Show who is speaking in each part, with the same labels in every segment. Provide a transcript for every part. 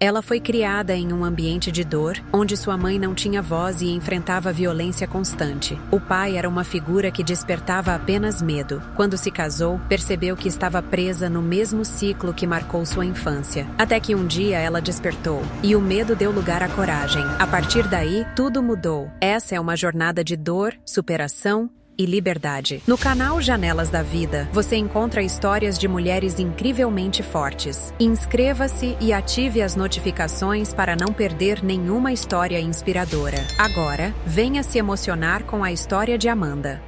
Speaker 1: Ela foi criada em um ambiente de dor, onde sua mãe não tinha voz e enfrentava violência constante. O pai era uma figura que despertava apenas medo. Quando se casou, percebeu que estava presa no mesmo ciclo que marcou sua infância. Até que um dia ela despertou, e o medo deu lugar à coragem. A partir daí, tudo mudou. Essa é uma jornada de dor, superação e liberdade. No canal Janelas da Vida, você encontra histórias de mulheres incrivelmente fortes. Inscreva-se e ative as notificações para não perder nenhuma história inspiradora. Agora, venha se emocionar com a história de Amanda.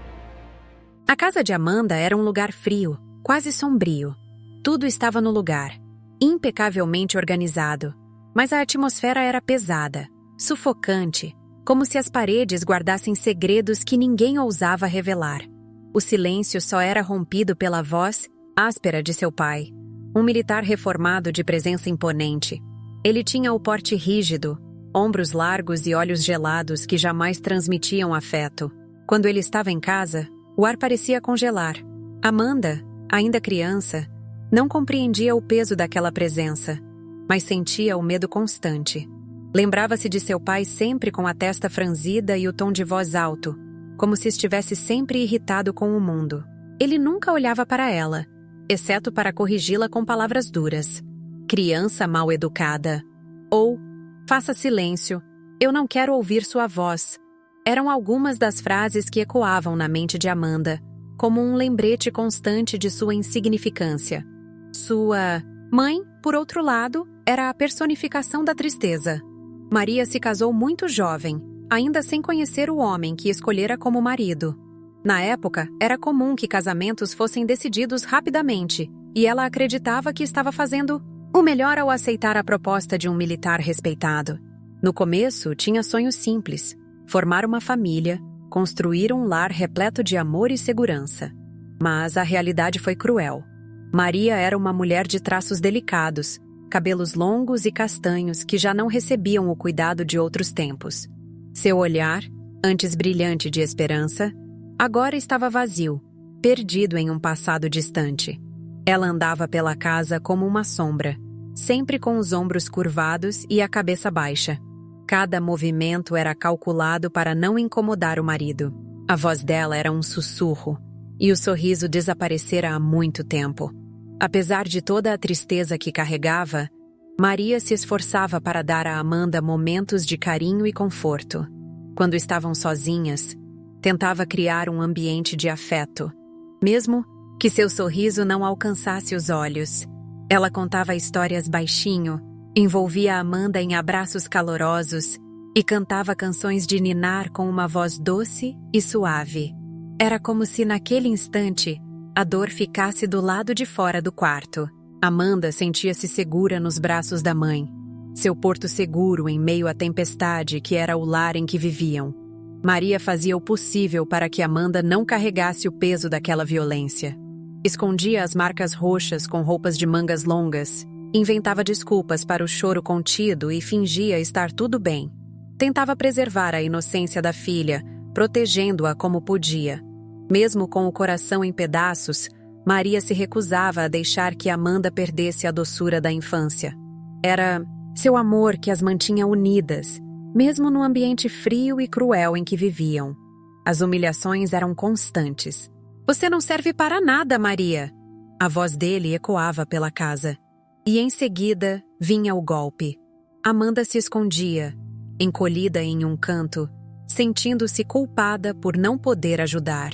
Speaker 1: A casa de Amanda era um lugar frio, quase sombrio. Tudo estava no lugar, impecavelmente organizado, mas a atmosfera era pesada, sufocante, como se as paredes guardassem segredos que ninguém ousava revelar. O silêncio só era rompido pela voz áspera de seu pai, um militar reformado de presença imponente. Ele tinha o porte rígido, ombros largos e olhos gelados que jamais transmitiam afeto. Quando ele estava em casa, o ar parecia congelar. Amanda, ainda criança, não compreendia o peso daquela presença, mas sentia o medo constante. Lembrava-se de seu pai sempre com a testa franzida e o tom de voz alto, como se estivesse sempre irritado com o mundo. Ele nunca olhava para ela, exceto para corrigi-la com palavras duras. Criança mal educada. Ou, faça silêncio, eu não quero ouvir sua voz. Eram algumas das frases que ecoavam na mente de Amanda, como um lembrete constante de sua insignificância. Sua mãe, por outro lado, era a personificação da tristeza. Maria se casou muito jovem, ainda sem conhecer o homem que escolhera como marido. Na época, era comum que casamentos fossem decididos rapidamente, e ela acreditava que estava fazendo o melhor ao aceitar a proposta de um militar respeitado. No começo, tinha sonhos simples: formar uma família, construir um lar repleto de amor e segurança. Mas a realidade foi cruel. Maria era uma mulher de traços delicados, cabelos longos e castanhos que já não recebiam o cuidado de outros tempos. Seu olhar, antes brilhante de esperança, agora estava vazio, perdido em um passado distante. Ela andava pela casa como uma sombra, sempre com os ombros curvados e a cabeça baixa. Cada movimento era calculado para não incomodar o marido. A voz dela era um sussurro, e o sorriso desaparecera há muito tempo. Apesar de toda a tristeza que carregava, Maria se esforçava para dar a Amanda momentos de carinho e conforto. Quando estavam sozinhas, tentava criar um ambiente de afeto, mesmo que seu sorriso não alcançasse os olhos. Ela contava histórias baixinho, envolvia Amanda em abraços calorosos e cantava canções de ninar com uma voz doce e suave. Era como se naquele instante a dor ficasse do lado de fora do quarto. Amanda sentia-se segura nos braços da mãe, seu porto seguro em meio à tempestade que era o lar em que viviam. Maria fazia o possível para que Amanda não carregasse o peso daquela violência. Escondia as marcas roxas com roupas de mangas longas, inventava desculpas para o choro contido e fingia estar tudo bem. Tentava preservar a inocência da filha, protegendo-a como podia. Mesmo com o coração em pedaços, Maria se recusava a deixar que Amanda perdesse a doçura da infância. Era seu amor que as mantinha unidas, mesmo no ambiente frio e cruel em que viviam. As humilhações eram constantes. "Você não serve para nada, Maria!" A voz dele ecoava pela casa. E em seguida vinha o golpe. Amanda se escondia, encolhida em um canto, sentindo-se culpada por não poder ajudar.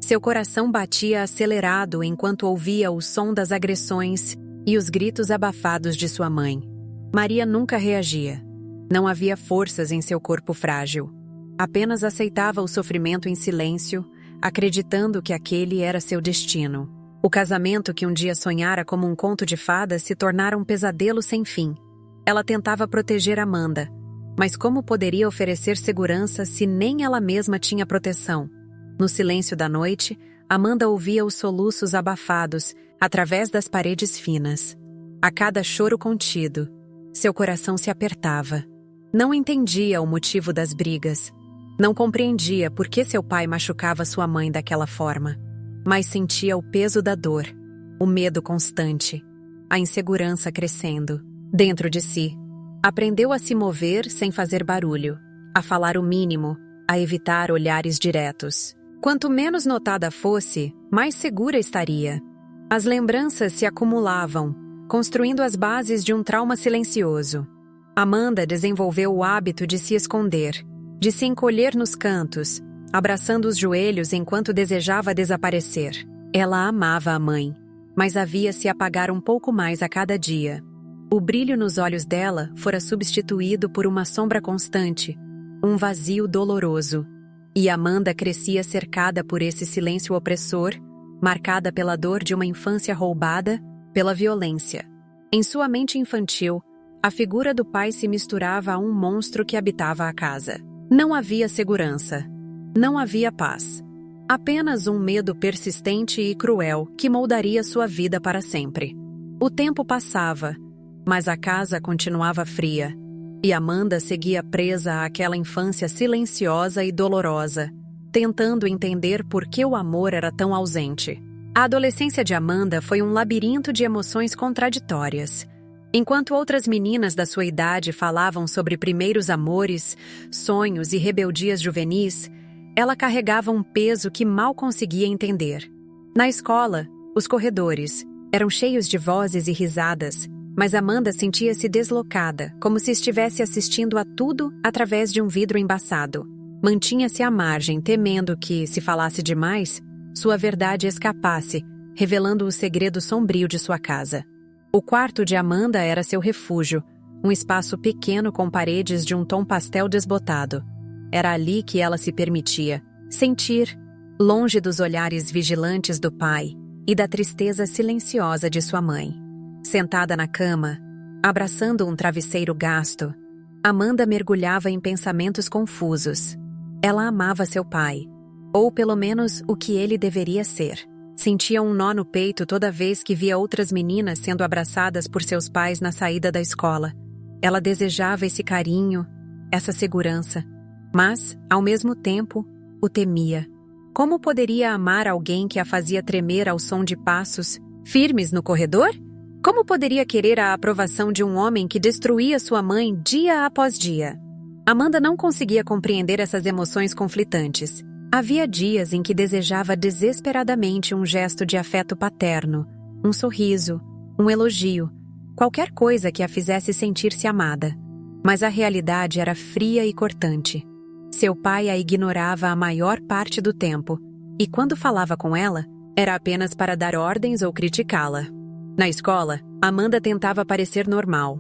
Speaker 1: Seu coração batia acelerado enquanto ouvia o som das agressões e os gritos abafados de sua mãe. Maria nunca reagia. Não havia forças em seu corpo frágil. Apenas aceitava o sofrimento em silêncio, acreditando que aquele era seu destino. O casamento que um dia sonhara como um conto de fadas se tornara um pesadelo sem fim. Ela tentava proteger Amanda, mas como poderia oferecer segurança se nem ela mesma tinha proteção? No silêncio da noite, Amanda ouvia os soluços abafados através das paredes finas. A cada choro contido, seu coração se apertava. Não entendia o motivo das brigas. Não compreendia por que seu pai machucava sua mãe daquela forma. Mas sentia o peso da dor, o medo constante, a insegurança crescendo. Dentro de si, Aprendeu a se mover sem fazer barulho, a falar o mínimo, a evitar olhares diretos. Quanto menos notada fosse, mais segura estaria. As lembranças se acumulavam, construindo as bases de um trauma silencioso. Amanda desenvolveu o hábito de se esconder, de se encolher nos cantos, abraçando os joelhos enquanto desejava desaparecer. Ela amava a mãe, mas havia-se apagar um pouco mais a cada dia. O brilho nos olhos dela fora substituído por uma sombra constante, um vazio doloroso. E Amanda crescia cercada por esse silêncio opressor, marcada pela dor de uma infância roubada, pela violência. Em sua mente infantil, a figura do pai se misturava a um monstro que habitava a casa. Não havia segurança. Não havia paz. Apenas um medo persistente e cruel que moldaria sua vida para sempre. O tempo passava, mas a casa continuava fria, e Amanda seguia presa àquela infância silenciosa e dolorosa, tentando entender por que o amor era tão ausente. A adolescência de Amanda foi um labirinto de emoções contraditórias. Enquanto outras meninas da sua idade falavam sobre primeiros amores, sonhos e rebeldias juvenis, ela carregava um peso que mal conseguia entender. Na escola, os corredores eram cheios de vozes e risadas, mas Amanda sentia-se deslocada, como se estivesse assistindo a tudo através de um vidro embaçado. Mantinha-se à margem, temendo que, se falasse demais, sua verdade escapasse, revelando o segredo sombrio de sua casa. O quarto de Amanda era seu refúgio, um espaço pequeno com paredes de um tom pastel desbotado. Era ali que ela se permitia sentir, longe dos olhares vigilantes do pai e da tristeza silenciosa de sua mãe. Sentada na cama, abraçando um travesseiro gasto, Amanda mergulhava em pensamentos confusos. Ela amava seu pai, ou pelo menos o que ele deveria ser. Sentia um nó no peito toda vez que via outras meninas sendo abraçadas por seus pais na saída da escola. Ela desejava esse carinho, essa segurança, mas, ao mesmo tempo, o temia. Como poderia amar alguém que a fazia tremer ao som de passos firmes no corredor? Como poderia querer a aprovação de um homem que destruía sua mãe dia após dia? Amanda não conseguia compreender essas emoções conflitantes. Havia dias em que desejava desesperadamente um gesto de afeto paterno, um sorriso, um elogio, qualquer coisa que a fizesse sentir-se amada. Mas a realidade era fria e cortante. Seu pai a ignorava a maior parte do tempo, e quando falava com ela, era apenas para dar ordens ou criticá-la. Na escola, Amanda tentava parecer normal.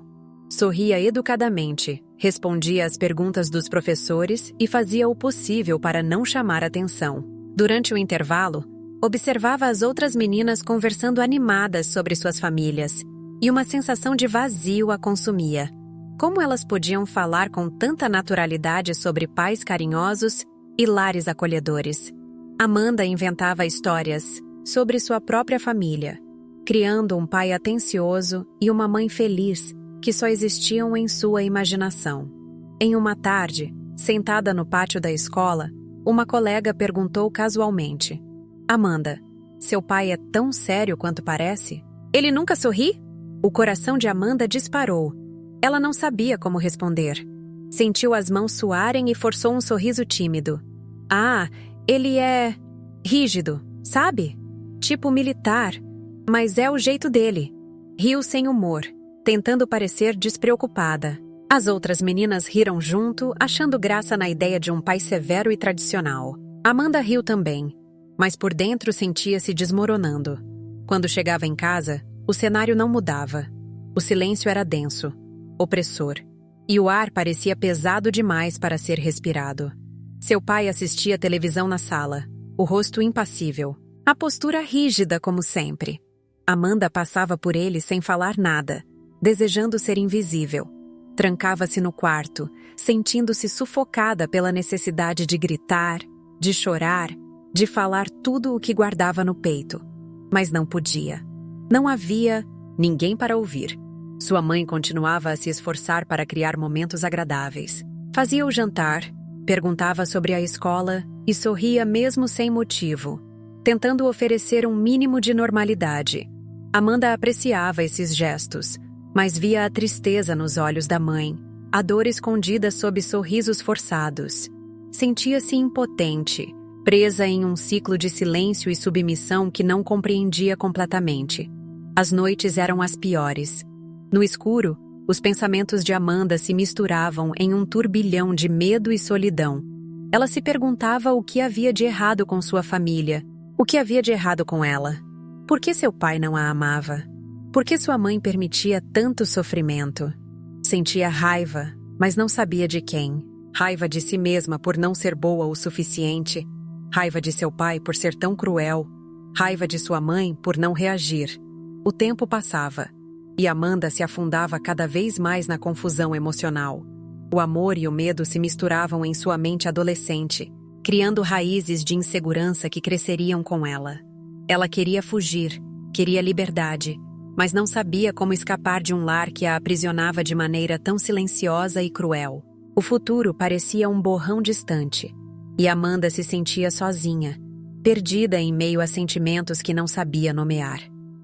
Speaker 1: Sorria educadamente, respondia às perguntas dos professores e fazia o possível para não chamar atenção. Durante o intervalo, observava as outras meninas conversando animadas sobre suas famílias, e uma sensação de vazio a consumia. Como elas podiam falar com tanta naturalidade sobre pais carinhosos e lares acolhedores? Amanda inventava histórias sobre sua própria família, criando um pai atencioso e uma mãe feliz que só existiam em sua imaginação. Em uma tarde, sentada no pátio da escola, uma colega perguntou casualmente: Amanda, seu pai é tão sério quanto parece? Ele nunca sorri? O coração de Amanda disparou. Ela não sabia como responder. Sentiu as mãos suarem e forçou um sorriso tímido. Ah, ele é rígido, sabe? Tipo militar, mas é o jeito dele. Riu sem humor, tentando parecer despreocupada. As outras meninas riram junto, achando graça na ideia de um pai severo e tradicional. Amanda riu também, mas por dentro sentia-se desmoronando. Quando chegava em casa, o cenário não mudava. O silêncio era denso, opressor, e o ar parecia pesado demais para ser respirado. Seu pai assistia televisão na sala, o rosto impassível, a postura rígida como sempre. Amanda passava por ele sem falar nada, desejando ser invisível. Trancava-se no quarto, sentindo-se sufocada pela necessidade de gritar, de chorar, de falar tudo o que guardava no peito. Mas não podia. Não havia ninguém para ouvir. Sua mãe continuava a se esforçar para criar momentos agradáveis. Fazia o jantar, perguntava sobre a escola e sorria mesmo sem motivo, tentando oferecer um mínimo de normalidade. Amanda apreciava esses gestos, mas via a tristeza nos olhos da mãe, a dor escondida sob sorrisos forçados. Sentia-se impotente, presa em um ciclo de silêncio e submissão que não compreendia completamente. As noites eram as piores. No escuro, os pensamentos de Amanda se misturavam em um turbilhão de medo e solidão. Ela se perguntava o que havia de errado com sua família, o que havia de errado com ela. Por que seu pai não a amava? Por que sua mãe permitia tanto sofrimento? Sentia raiva, mas não sabia de quem. Raiva de si mesma por não ser boa o suficiente. Raiva de seu pai por ser tão cruel. Raiva de sua mãe por não reagir. O tempo passava, e Amanda se afundava cada vez mais na confusão emocional. O amor e o medo se misturavam em sua mente adolescente, criando raízes de insegurança que cresceriam com ela. Ela queria fugir, queria liberdade, mas não sabia como escapar de um lar que a aprisionava de maneira tão silenciosa e cruel. O futuro parecia um borrão distante, e Amanda se sentia sozinha, perdida em meio a sentimentos que não sabia nomear.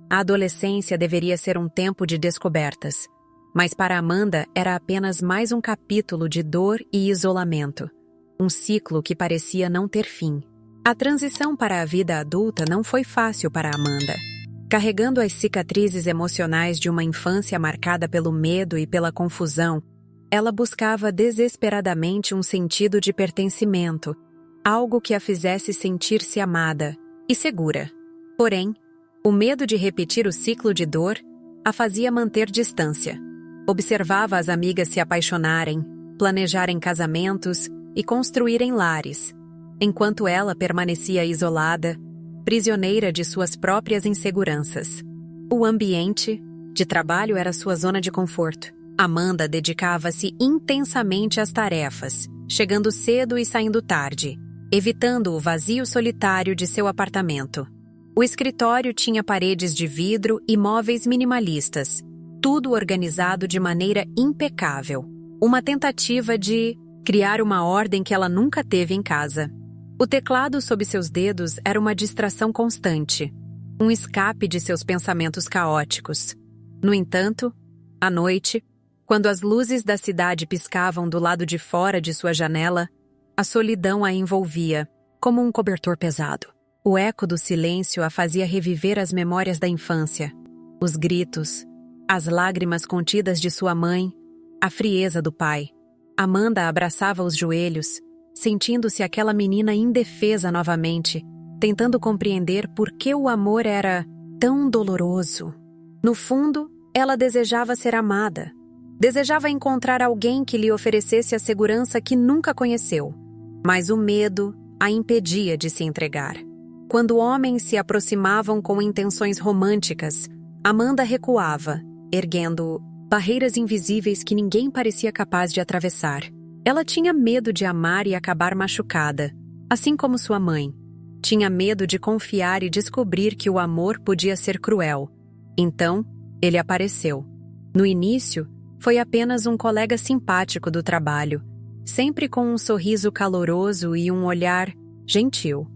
Speaker 1: A adolescência deveria ser um tempo de descobertas, mas para Amanda era apenas mais um capítulo de dor e isolamento, um ciclo que parecia não ter fim. A transição para a vida adulta não foi fácil para Amanda. Carregando as cicatrizes emocionais de uma infância marcada pelo medo e pela confusão, ela buscava desesperadamente um sentido de pertencimento, algo que a fizesse sentir-se amada e segura. Porém, o medo de repetir o ciclo de dor a fazia manter distância. Observava as amigas se apaixonarem, planejarem casamentos e construírem lares, enquanto ela permanecia isolada, prisioneira de suas próprias inseguranças. O ambiente de trabalho era sua zona de conforto. Amanda dedicava-se intensamente às tarefas, chegando cedo e saindo tarde, evitando o vazio solitário de seu apartamento. O escritório tinha paredes de vidro e móveis minimalistas, tudo organizado de maneira impecável. Uma tentativa de criar uma ordem que ela nunca teve em casa. O teclado sob seus dedos era uma distração constante, um escape de seus pensamentos caóticos. No entanto, à noite, quando as luzes da cidade piscavam do lado de fora de sua janela, a solidão a envolvia, como um cobertor pesado. O eco do silêncio a fazia reviver as memórias da infância, os gritos, as lágrimas contidas de sua mãe, a frieza do pai. Amanda abraçava os joelhos, sentindo-se aquela menina indefesa novamente, tentando compreender por que o amor era tão doloroso. No fundo, ela desejava ser amada. Desejava encontrar alguém que lhe oferecesse a segurança que nunca conheceu, mas o medo a impedia de se entregar. Quando homens se aproximavam com intenções românticas, Amanda recuava, erguendo barreiras invisíveis que ninguém parecia capaz de atravessar. Ela tinha medo de amar e acabar machucada, assim como sua mãe. Tinha medo de confiar e descobrir que o amor podia ser cruel. Então, ele apareceu. No início, foi apenas um colega simpático do trabalho, sempre com um sorriso caloroso e um olhar gentil.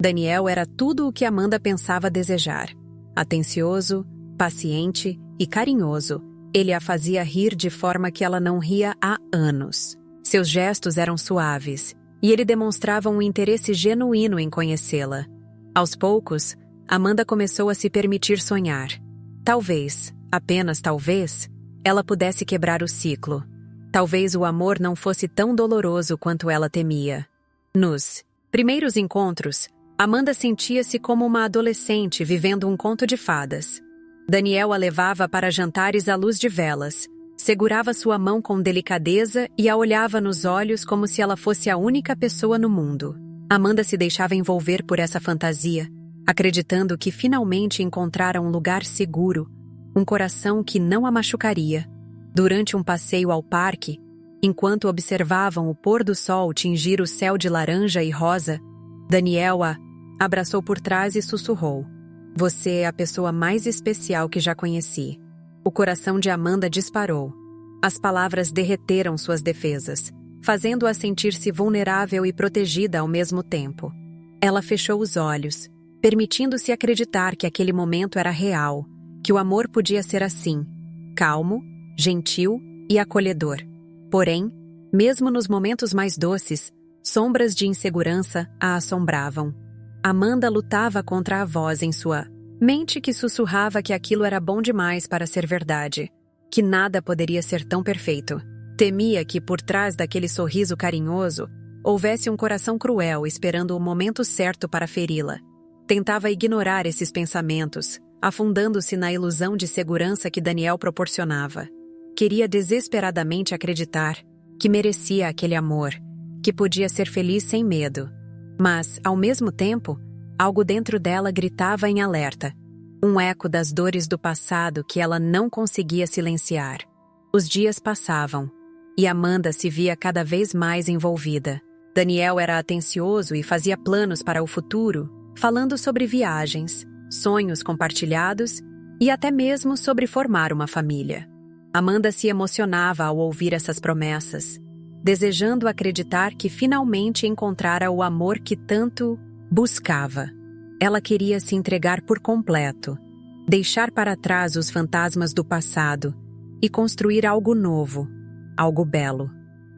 Speaker 1: Daniel era tudo o que Amanda pensava desejar. Atencioso, paciente e carinhoso, ele a fazia rir de forma que ela não ria há anos. Seus gestos eram suaves, e ele demonstrava um interesse genuíno em conhecê-la. Aos poucos, Amanda começou a se permitir sonhar. Talvez, apenas talvez, ela pudesse quebrar o ciclo. Talvez o amor não fosse tão doloroso quanto ela temia. Nos primeiros encontros, Amanda sentia-se como uma adolescente vivendo um conto de fadas. Daniel a levava para jantares à luz de velas, segurava sua mão com delicadeza e a olhava nos olhos como se ela fosse a única pessoa no mundo. Amanda se deixava envolver por essa fantasia, acreditando que finalmente encontrara um lugar seguro, um coração que não a machucaria. Durante um passeio ao parque, enquanto observavam o pôr do sol tingir o céu de laranja e rosa, Daniel a abraçou por trás e sussurrou: "Você é a pessoa mais especial que já conheci." O coração de Amanda disparou. As palavras derreteram suas defesas, fazendo-a sentir-se vulnerável e protegida ao mesmo tempo. Ela fechou os olhos, permitindo-se acreditar que aquele momento era real, que o amor podia ser assim, calmo, gentil e acolhedor. Porém, mesmo nos momentos mais doces, sombras de insegurança a assombravam. Amanda lutava contra a voz em sua mente que sussurrava que aquilo era bom demais para ser verdade, que nada poderia ser tão perfeito. Temia que, por trás daquele sorriso carinhoso, houvesse um coração cruel esperando o momento certo para feri-la. Tentava ignorar esses pensamentos, afundando-se na ilusão de segurança que Daniel proporcionava. Queria desesperadamente acreditar que merecia aquele amor, que podia ser feliz sem medo. Mas, ao mesmo tempo, algo dentro dela gritava em alerta. Um eco das dores do passado que ela não conseguia silenciar. Os dias passavam, e Amanda se via cada vez mais envolvida. Daniel era atencioso e fazia planos para o futuro, falando sobre viagens, sonhos compartilhados e até mesmo sobre formar uma família. Amanda se emocionava ao ouvir essas promessas, desejando acreditar que finalmente encontrara o amor que tanto buscava. Ela queria se entregar por completo, deixar para trás os fantasmas do passado e construir algo novo, algo belo.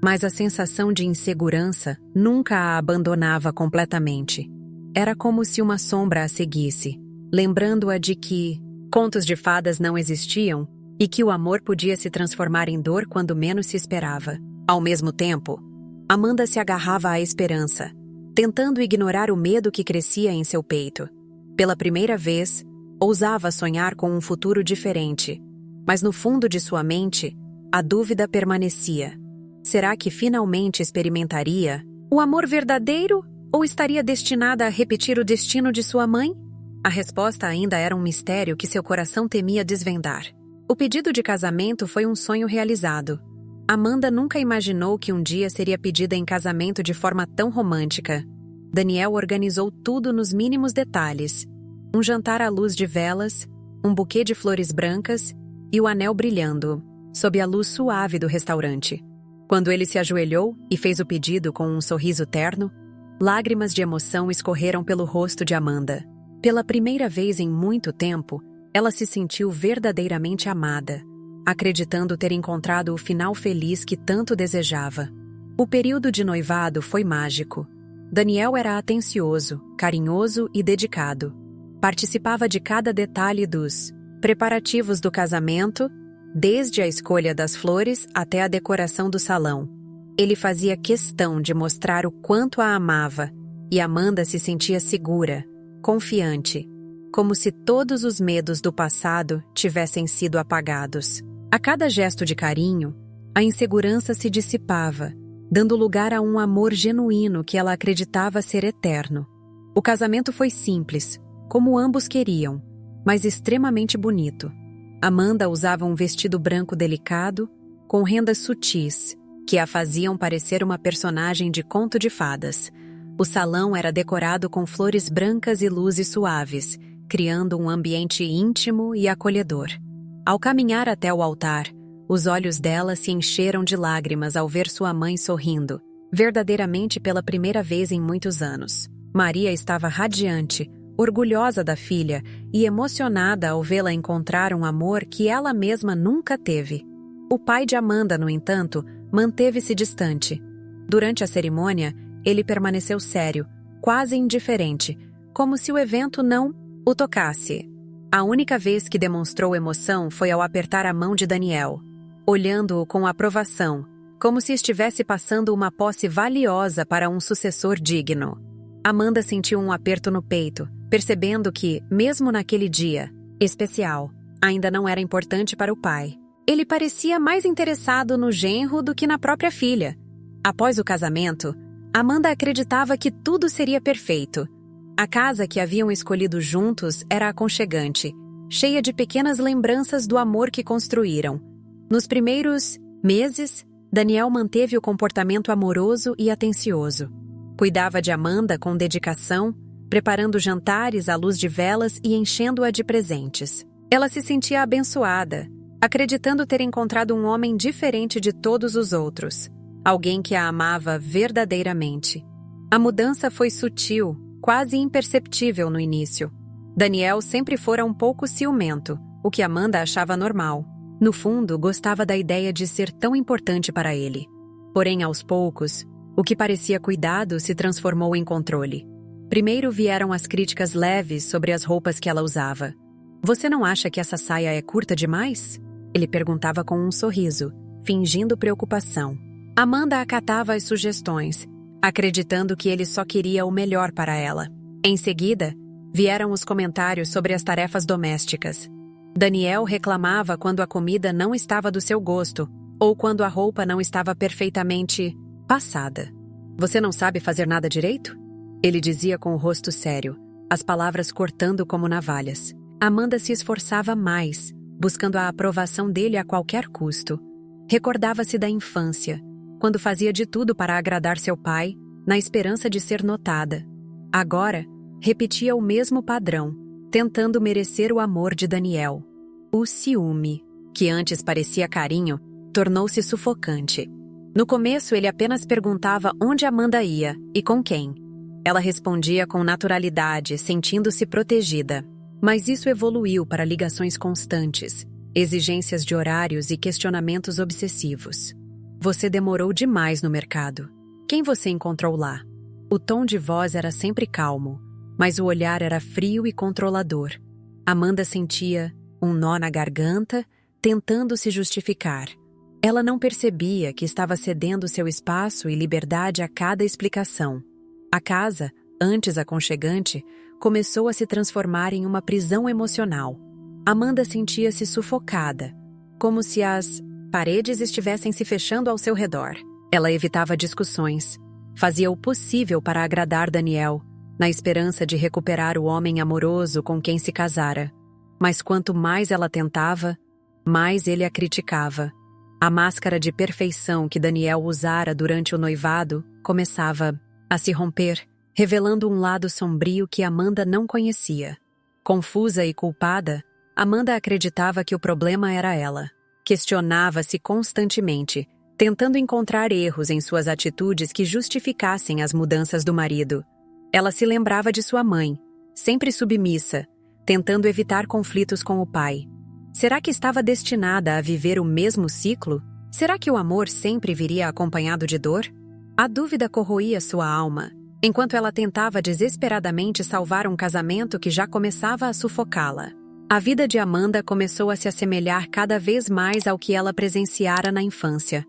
Speaker 1: Mas a sensação de insegurança nunca a abandonava completamente. Era como se uma sombra a seguisse, lembrando-a de que contos de fadas não existiam e que o amor podia se transformar em dor quando menos se esperava. Ao mesmo tempo, Amanda se agarrava à esperança, tentando ignorar o medo que crescia em seu peito. Pela primeira vez, ousava sonhar com um futuro diferente, mas no fundo de sua mente, a dúvida permanecia. Será que finalmente experimentaria o amor verdadeiro ou estaria destinada a repetir o destino de sua mãe? A resposta ainda era um mistério que seu coração temia desvendar. O pedido de casamento foi um sonho realizado. Amanda nunca imaginou que um dia seria pedida em casamento de forma tão romântica. Daniel organizou tudo nos mínimos detalhes. Um jantar à luz de velas, um buquê de flores brancas e o anel brilhando, sob a luz suave do restaurante. Quando ele se ajoelhou e fez o pedido com um sorriso terno, lágrimas de emoção escorreram pelo rosto de Amanda. Pela primeira vez em muito tempo, ela se sentiu verdadeiramente amada, acreditando ter encontrado o final feliz que tanto desejava. O período de noivado foi mágico. Daniel era atencioso, carinhoso e dedicado. Participava de cada detalhe dos preparativos do casamento, desde a escolha das flores até a decoração do salão. Ele fazia questão de mostrar o quanto a amava, e Amanda se sentia segura, confiante, como se todos os medos do passado tivessem sido apagados. A cada gesto de carinho, a insegurança se dissipava, dando lugar a um amor genuíno que ela acreditava ser eterno. O casamento foi simples, como ambos queriam, mas extremamente bonito. Amanda usava um vestido branco delicado, com rendas sutis, que a faziam parecer uma personagem de conto de fadas. O salão era decorado com flores brancas e luzes suaves, criando um ambiente íntimo e acolhedor. Ao caminhar até o altar, os olhos dela se encheram de lágrimas ao ver sua mãe sorrindo, verdadeiramente pela primeira vez em muitos anos. Maria estava radiante, orgulhosa da filha e emocionada ao vê-la encontrar um amor que ela mesma nunca teve. O pai de Amanda, no entanto, manteve-se distante. Durante a cerimônia, ele permaneceu sério, quase indiferente, como se o evento não o tocasse. A única vez que demonstrou emoção foi ao apertar a mão de Daniel, olhando-o com aprovação, como se estivesse passando uma posse valiosa para um sucessor digno. Amanda sentiu um aperto no peito, percebendo que, mesmo naquele dia especial, ainda não era importante para o pai. Ele parecia mais interessado no genro do que na própria filha. Após o casamento, Amanda acreditava que tudo seria perfeito. A casa que haviam escolhido juntos era aconchegante, cheia de pequenas lembranças do amor que construíram. Nos primeiros meses, Daniel manteve o comportamento amoroso e atencioso. Cuidava de Amanda com dedicação, preparando jantares à luz de velas e enchendo-a de presentes. Ela se sentia abençoada, acreditando ter encontrado um homem diferente de todos os outros, alguém que a amava verdadeiramente. A mudança foi sutil, quase imperceptível no início. Daniel sempre fora um pouco ciumento, o que Amanda achava normal. No fundo, gostava da ideia de ser tão importante para ele. Porém, aos poucos, o que parecia cuidado se transformou em controle. Primeiro vieram as críticas leves sobre as roupas que ela usava. "Você não acha que essa saia é curta demais?" Ele perguntava com um sorriso, fingindo preocupação. Amanda acatava as sugestões, acreditando que ele só queria o melhor para ela. Em seguida, vieram os comentários sobre as tarefas domésticas. Daniel reclamava quando a comida não estava do seu gosto, ou quando a roupa não estava perfeitamente passada. "Você não sabe fazer nada direito?" Ele dizia com o rosto sério, as palavras cortando como navalhas. Amanda se esforçava mais, buscando a aprovação dele a qualquer custo. Recordava-se da infância, quando fazia de tudo para agradar seu pai, na esperança de ser notada. Agora, repetia o mesmo padrão, tentando merecer o amor de Daniel. O ciúme, que antes parecia carinho, tornou-se sufocante. No começo, ele apenas perguntava onde Amanda ia e com quem. Ela respondia com naturalidade, sentindo-se protegida. Mas isso evoluiu para ligações constantes, exigências de horários e questionamentos obsessivos. "Você demorou demais no mercado. Quem você encontrou lá?" O tom de voz era sempre calmo, mas o olhar era frio e controlador. Amanda sentia um nó na garganta, tentando se justificar. Ela não percebia que estava cedendo seu espaço e liberdade a cada explicação. A casa, antes aconchegante, começou a se transformar em uma prisão emocional. Amanda sentia-se sufocada, como se as paredes estivessem se fechando ao seu redor. Ela evitava discussões, fazia o possível para agradar Daniel, na esperança de recuperar o homem amoroso com quem se casara. Mas quanto mais ela tentava, mais ele a criticava. A máscara de perfeição que Daniel usara durante o noivado começava a se romper, revelando um lado sombrio que Amanda não conhecia. Confusa e culpada, Amanda acreditava que o problema era ela. Questionava-se constantemente, tentando encontrar erros em suas atitudes que justificassem as mudanças do marido. Ela se lembrava de sua mãe, sempre submissa, tentando evitar conflitos com o pai. Será que estava destinada a viver o mesmo ciclo? Será que o amor sempre viria acompanhado de dor? A dúvida corroía sua alma, enquanto ela tentava desesperadamente salvar um casamento que já começava a sufocá-la. A vida de Amanda começou a se assemelhar cada vez mais ao que ela presenciara na infância.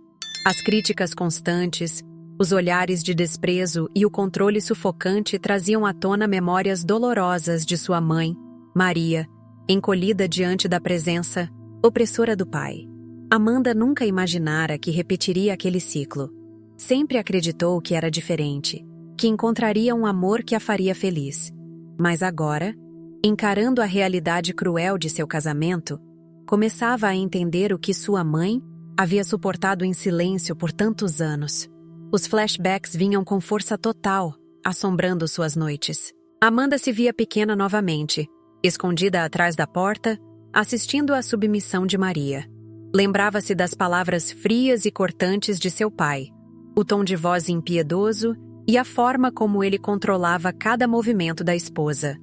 Speaker 1: As críticas constantes, os olhares de desprezo e o controle sufocante traziam à tona memórias dolorosas de sua mãe, Maria, encolhida diante da presença opressora do pai. Amanda nunca imaginara que repetiria aquele ciclo. Sempre acreditou que era diferente, que encontraria um amor que a faria feliz. Mas agora, encarando a realidade cruel de seu casamento, começava a entender o que sua mãe havia suportado em silêncio por tantos anos. Os flashbacks vinham com força total, assombrando suas noites. Amanda se via pequena novamente, escondida atrás da porta, assistindo à submissão de Maria. Lembrava-se das palavras frias e cortantes de seu pai, o tom de voz impiedoso e a forma como ele controlava cada movimento da esposa.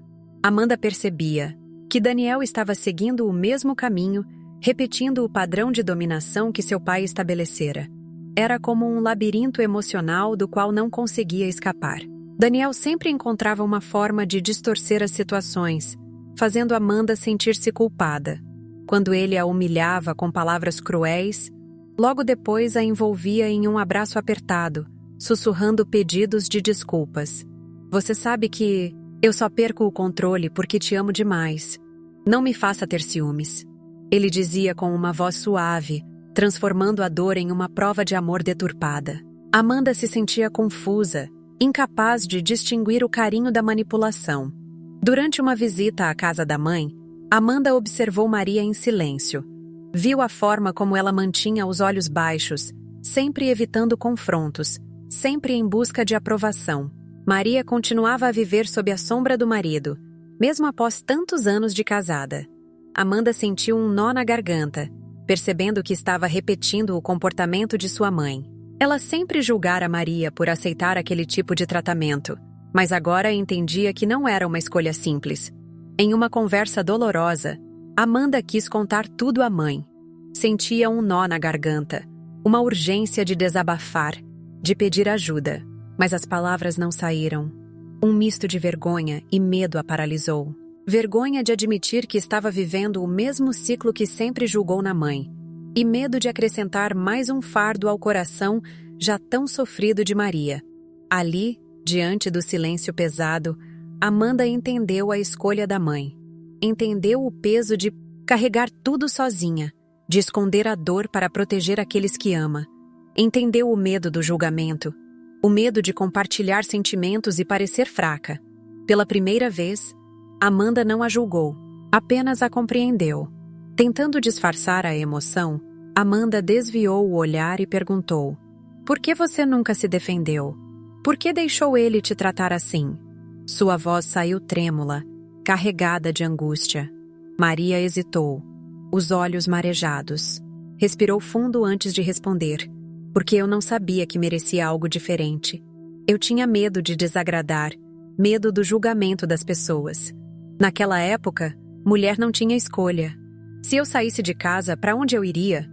Speaker 1: Amanda percebia que Daniel estava seguindo o mesmo caminho, repetindo o padrão de dominação que seu pai estabelecera. Era como um labirinto emocional do qual não conseguia escapar. Daniel sempre encontrava uma forma de distorcer as situações, fazendo Amanda sentir-se culpada. Quando ele a humilhava com palavras cruéis, logo depois a envolvia em um abraço apertado, sussurrando pedidos de desculpas. "Você sabe que eu só perco o controle porque te amo demais. Não me faça ter ciúmes." Ele dizia com uma voz suave, transformando a dor em uma prova de amor deturpada. Amanda se sentia confusa, incapaz de distinguir o carinho da manipulação. Durante uma visita à casa da mãe, Amanda observou Maria em silêncio. Viu a forma como ela mantinha os olhos baixos, sempre evitando confrontos, sempre em busca de aprovação. Maria continuava a viver sob a sombra do marido, mesmo após tantos anos de casada. Amanda sentiu um nó na garganta, percebendo que estava repetindo o comportamento de sua mãe. Ela sempre julgara Maria por aceitar aquele tipo de tratamento, mas agora entendia que não era uma escolha simples. Em uma conversa dolorosa, Amanda quis contar tudo à mãe. Sentia um nó na garganta, uma urgência de desabafar, de pedir ajuda, mas as palavras não saíram. Um misto de vergonha e medo a paralisou. Vergonha de admitir que estava vivendo o mesmo ciclo que sempre julgou na mãe, e medo de acrescentar mais um fardo ao coração já tão sofrido de Maria. Ali, diante do silêncio pesado, Amanda entendeu a escolha da mãe. Entendeu o peso de carregar tudo sozinha, de esconder a dor para proteger aqueles que ama. Entendeu o medo do julgamento, o medo de compartilhar sentimentos e parecer fraca. Pela primeira vez, Amanda não a julgou, apenas a compreendeu. Tentando disfarçar a emoção, Amanda desviou o olhar e perguntou: "Por que você nunca se defendeu? Por que deixou ele te tratar assim?" Sua voz saiu trêmula, carregada de angústia. Maria hesitou, os olhos marejados. Respirou fundo antes de responder, porque eu não sabia que merecia algo diferente. Eu tinha medo de desagradar, medo do julgamento das pessoas. Naquela época, mulher não tinha escolha. Se eu saísse de casa, para onde eu iria?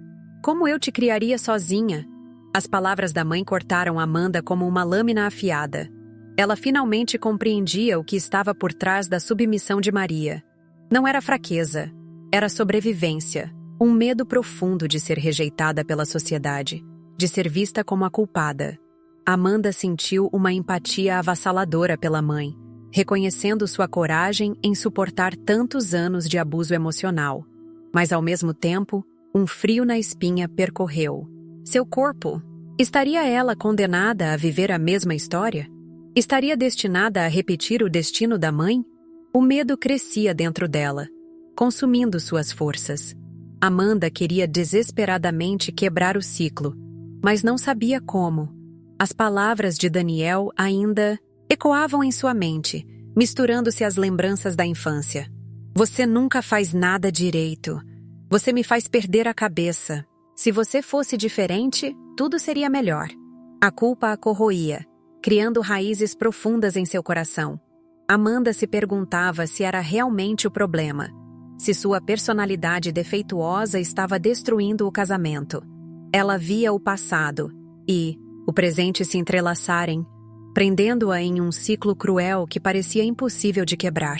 Speaker 1: Como eu te criaria sozinha? As palavras da mãe cortaram Amanda como uma lâmina afiada. Ela finalmente compreendia o que estava por trás da submissão de Maria. Não era fraqueza, era sobrevivência, um medo profundo de ser rejeitada pela sociedade, de ser vista como a culpada. Amanda sentiu uma empatia avassaladora pela mãe, reconhecendo sua coragem em suportar tantos anos de abuso emocional. Mas, ao mesmo tempo, um frio na espinha percorreu seu corpo. Estaria ela condenada a viver a mesma história? Estaria destinada a repetir o destino da mãe? O medo crescia dentro dela, consumindo suas forças. Amanda queria desesperadamente quebrar o ciclo, mas não sabia como. As palavras de Daniel ainda ecoavam em sua mente, misturando-se às lembranças da infância. "Você nunca faz nada direito. Você me faz perder a cabeça. Se você fosse diferente, tudo seria melhor." A culpa a corroía, criando raízes profundas em seu coração. Amanda se perguntava se era realmente o problema, se sua personalidade defeituosa estava destruindo o casamento. Ela via o passado e o presente se entrelaçarem, prendendo-a em um ciclo cruel que parecia impossível de quebrar.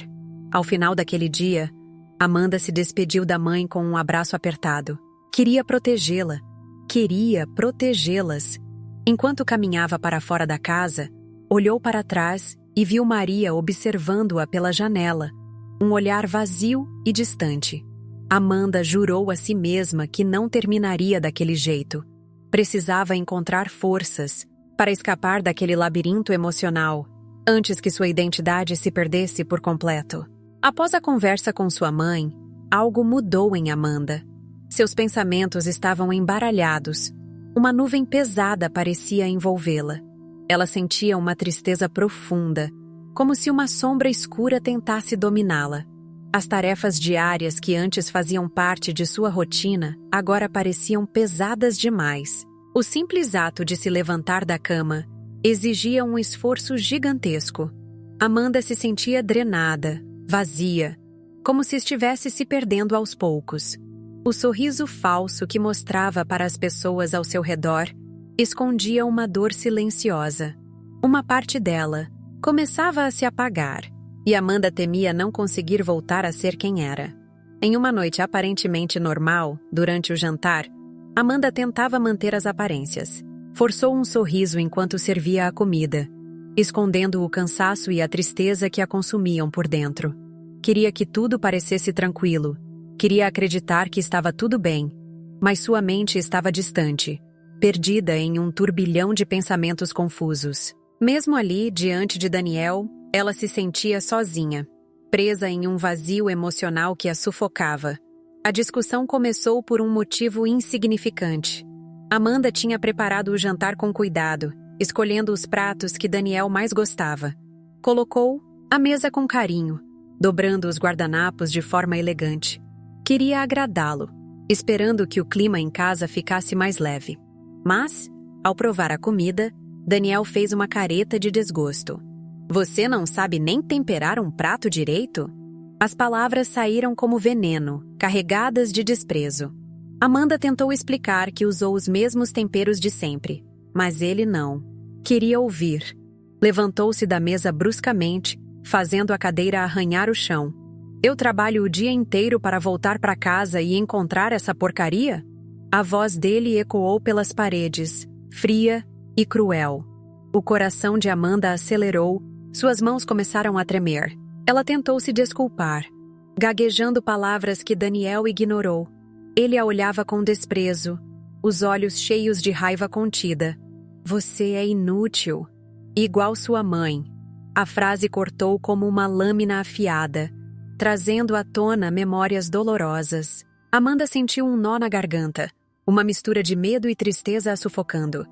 Speaker 1: Ao final daquele dia, Amanda se despediu da mãe com um abraço apertado. Queria protegê-las. Enquanto caminhava para fora da casa, olhou para trás e viu Maria observando-a pela janela, um olhar vazio e distante. Amanda jurou a si mesma que não terminaria daquele jeito. Precisava encontrar forças para escapar daquele labirinto emocional, antes que sua identidade se perdesse por completo. Após a conversa com sua mãe, algo mudou em Amanda. Seus pensamentos estavam embaralhados. Uma nuvem pesada parecia envolvê-la. Ela sentia uma tristeza profunda, como se uma sombra escura tentasse dominá-la. As tarefas diárias que antes faziam parte de sua rotina agora pareciam pesadas demais. O simples ato de se levantar da cama exigia um esforço gigantesco. Amanda se sentia drenada, vazia, como se estivesse se perdendo aos poucos. O sorriso falso que mostrava para as pessoas ao seu redor escondia uma dor silenciosa. Uma parte dela começava a se apagar, e Amanda temia não conseguir voltar a ser quem era. Em uma noite aparentemente normal, durante o jantar, Amanda tentava manter as aparências. Forçou um sorriso enquanto servia a comida, escondendo o cansaço e a tristeza que a consumiam por dentro. Queria que tudo parecesse tranquilo. Queria acreditar que estava tudo bem, mas sua mente estava distante, perdida em um turbilhão de pensamentos confusos. Mesmo ali, diante de Daniel, ela se sentia sozinha, presa em um vazio emocional que a sufocava. A discussão começou por um motivo insignificante. Amanda tinha preparado o jantar com cuidado, escolhendo os pratos que Daniel mais gostava. Colocou a mesa com carinho, dobrando os guardanapos de forma elegante. Queria agradá-lo, esperando que o clima em casa ficasse mais leve. Mas, ao provar a comida, Daniel fez uma careta de desgosto. "Você não sabe nem temperar um prato direito?" As palavras saíram como veneno, carregadas de desprezo. Amanda tentou explicar que usou os mesmos temperos de sempre, mas ele não. Queria ouvir. Levantou-se da mesa bruscamente, fazendo a cadeira arranhar o chão. Eu trabalho o dia inteiro para voltar para casa e encontrar essa porcaria? A voz dele ecoou pelas paredes, fria e cruel. O coração de Amanda acelerou, suas mãos começaram a tremer. Ela tentou se desculpar, gaguejando palavras que Daniel ignorou. Ele a olhava com desprezo, os olhos cheios de raiva contida. Você é inútil, igual sua mãe. A frase cortou como uma lâmina afiada, trazendo à tona memórias dolorosas. Amanda sentiu um nó na garganta, uma mistura de medo e tristeza a sufocando.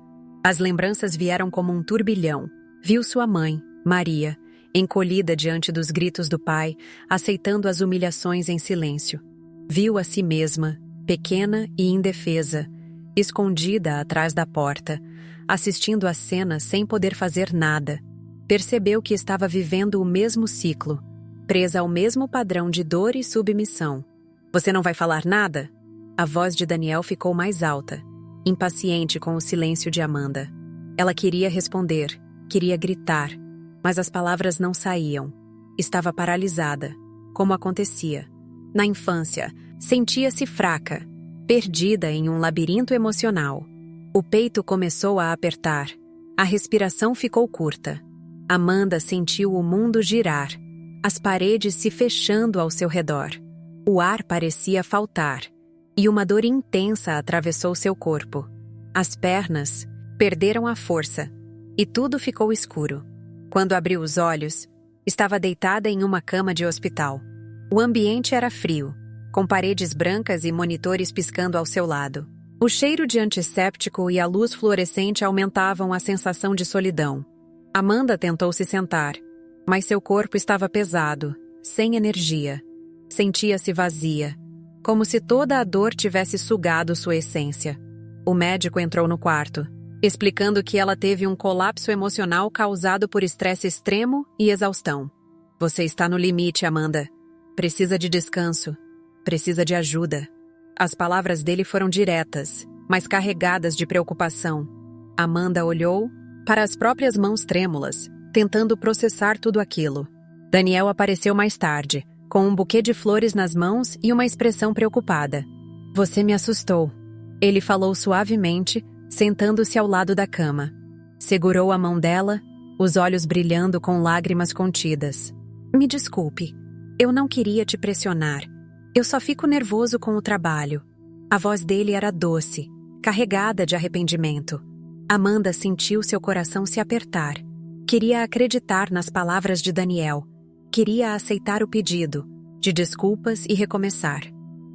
Speaker 1: As lembranças vieram como um turbilhão. Viu sua mãe, Maria, encolhida diante dos gritos do pai, aceitando as humilhações em silêncio. Viu a si mesma, pequena e indefesa, escondida atrás da porta, assistindo a cena sem poder fazer nada. Percebeu que estava vivendo o mesmo ciclo, presa ao mesmo padrão de dor e submissão. Você não vai falar nada? A voz de Daniel ficou mais alta, impaciente com o silêncio de Amanda. Ela queria responder, queria gritar, mas as palavras não saíam. Estava paralisada, como acontecia. Na infância, sentia-se fraca, perdida em um labirinto emocional. O peito começou a apertar, a respiração ficou curta. Amanda sentiu o mundo girar, as paredes se fechando ao seu redor. O ar parecia faltar, e uma dor intensa atravessou seu corpo. As pernas perderam a força, e tudo ficou escuro. Quando abriu os olhos, estava deitada em uma cama de hospital. O ambiente era frio, com paredes brancas e monitores piscando ao seu lado. O cheiro de antisséptico e a luz fluorescente aumentavam a sensação de solidão. Amanda tentou se sentar, mas seu corpo estava pesado, sem energia. Sentia-se vazia, como se toda a dor tivesse sugado sua essência. O médico entrou no quarto, explicando que ela teve um colapso emocional causado por estresse extremo e exaustão. Você está no limite, Amanda. Precisa de descanso. Precisa de ajuda. As palavras dele foram diretas, mas carregadas de preocupação. Amanda olhou para as próprias mãos trêmulas, tentando processar tudo aquilo. Daniel apareceu mais tarde, com um buquê de flores nas mãos e uma expressão preocupada. Você me assustou. Ele falou suavemente, sentando-se ao lado da cama. Segurou a mão dela, os olhos brilhando com lágrimas contidas. Me desculpe. Eu não queria te pressionar. Eu só fico nervoso com o trabalho. A voz dele era doce, carregada de arrependimento. Amanda sentiu seu coração se apertar. Queria acreditar nas palavras de Daniel. Queria aceitar o pedido, de desculpas e recomeçar.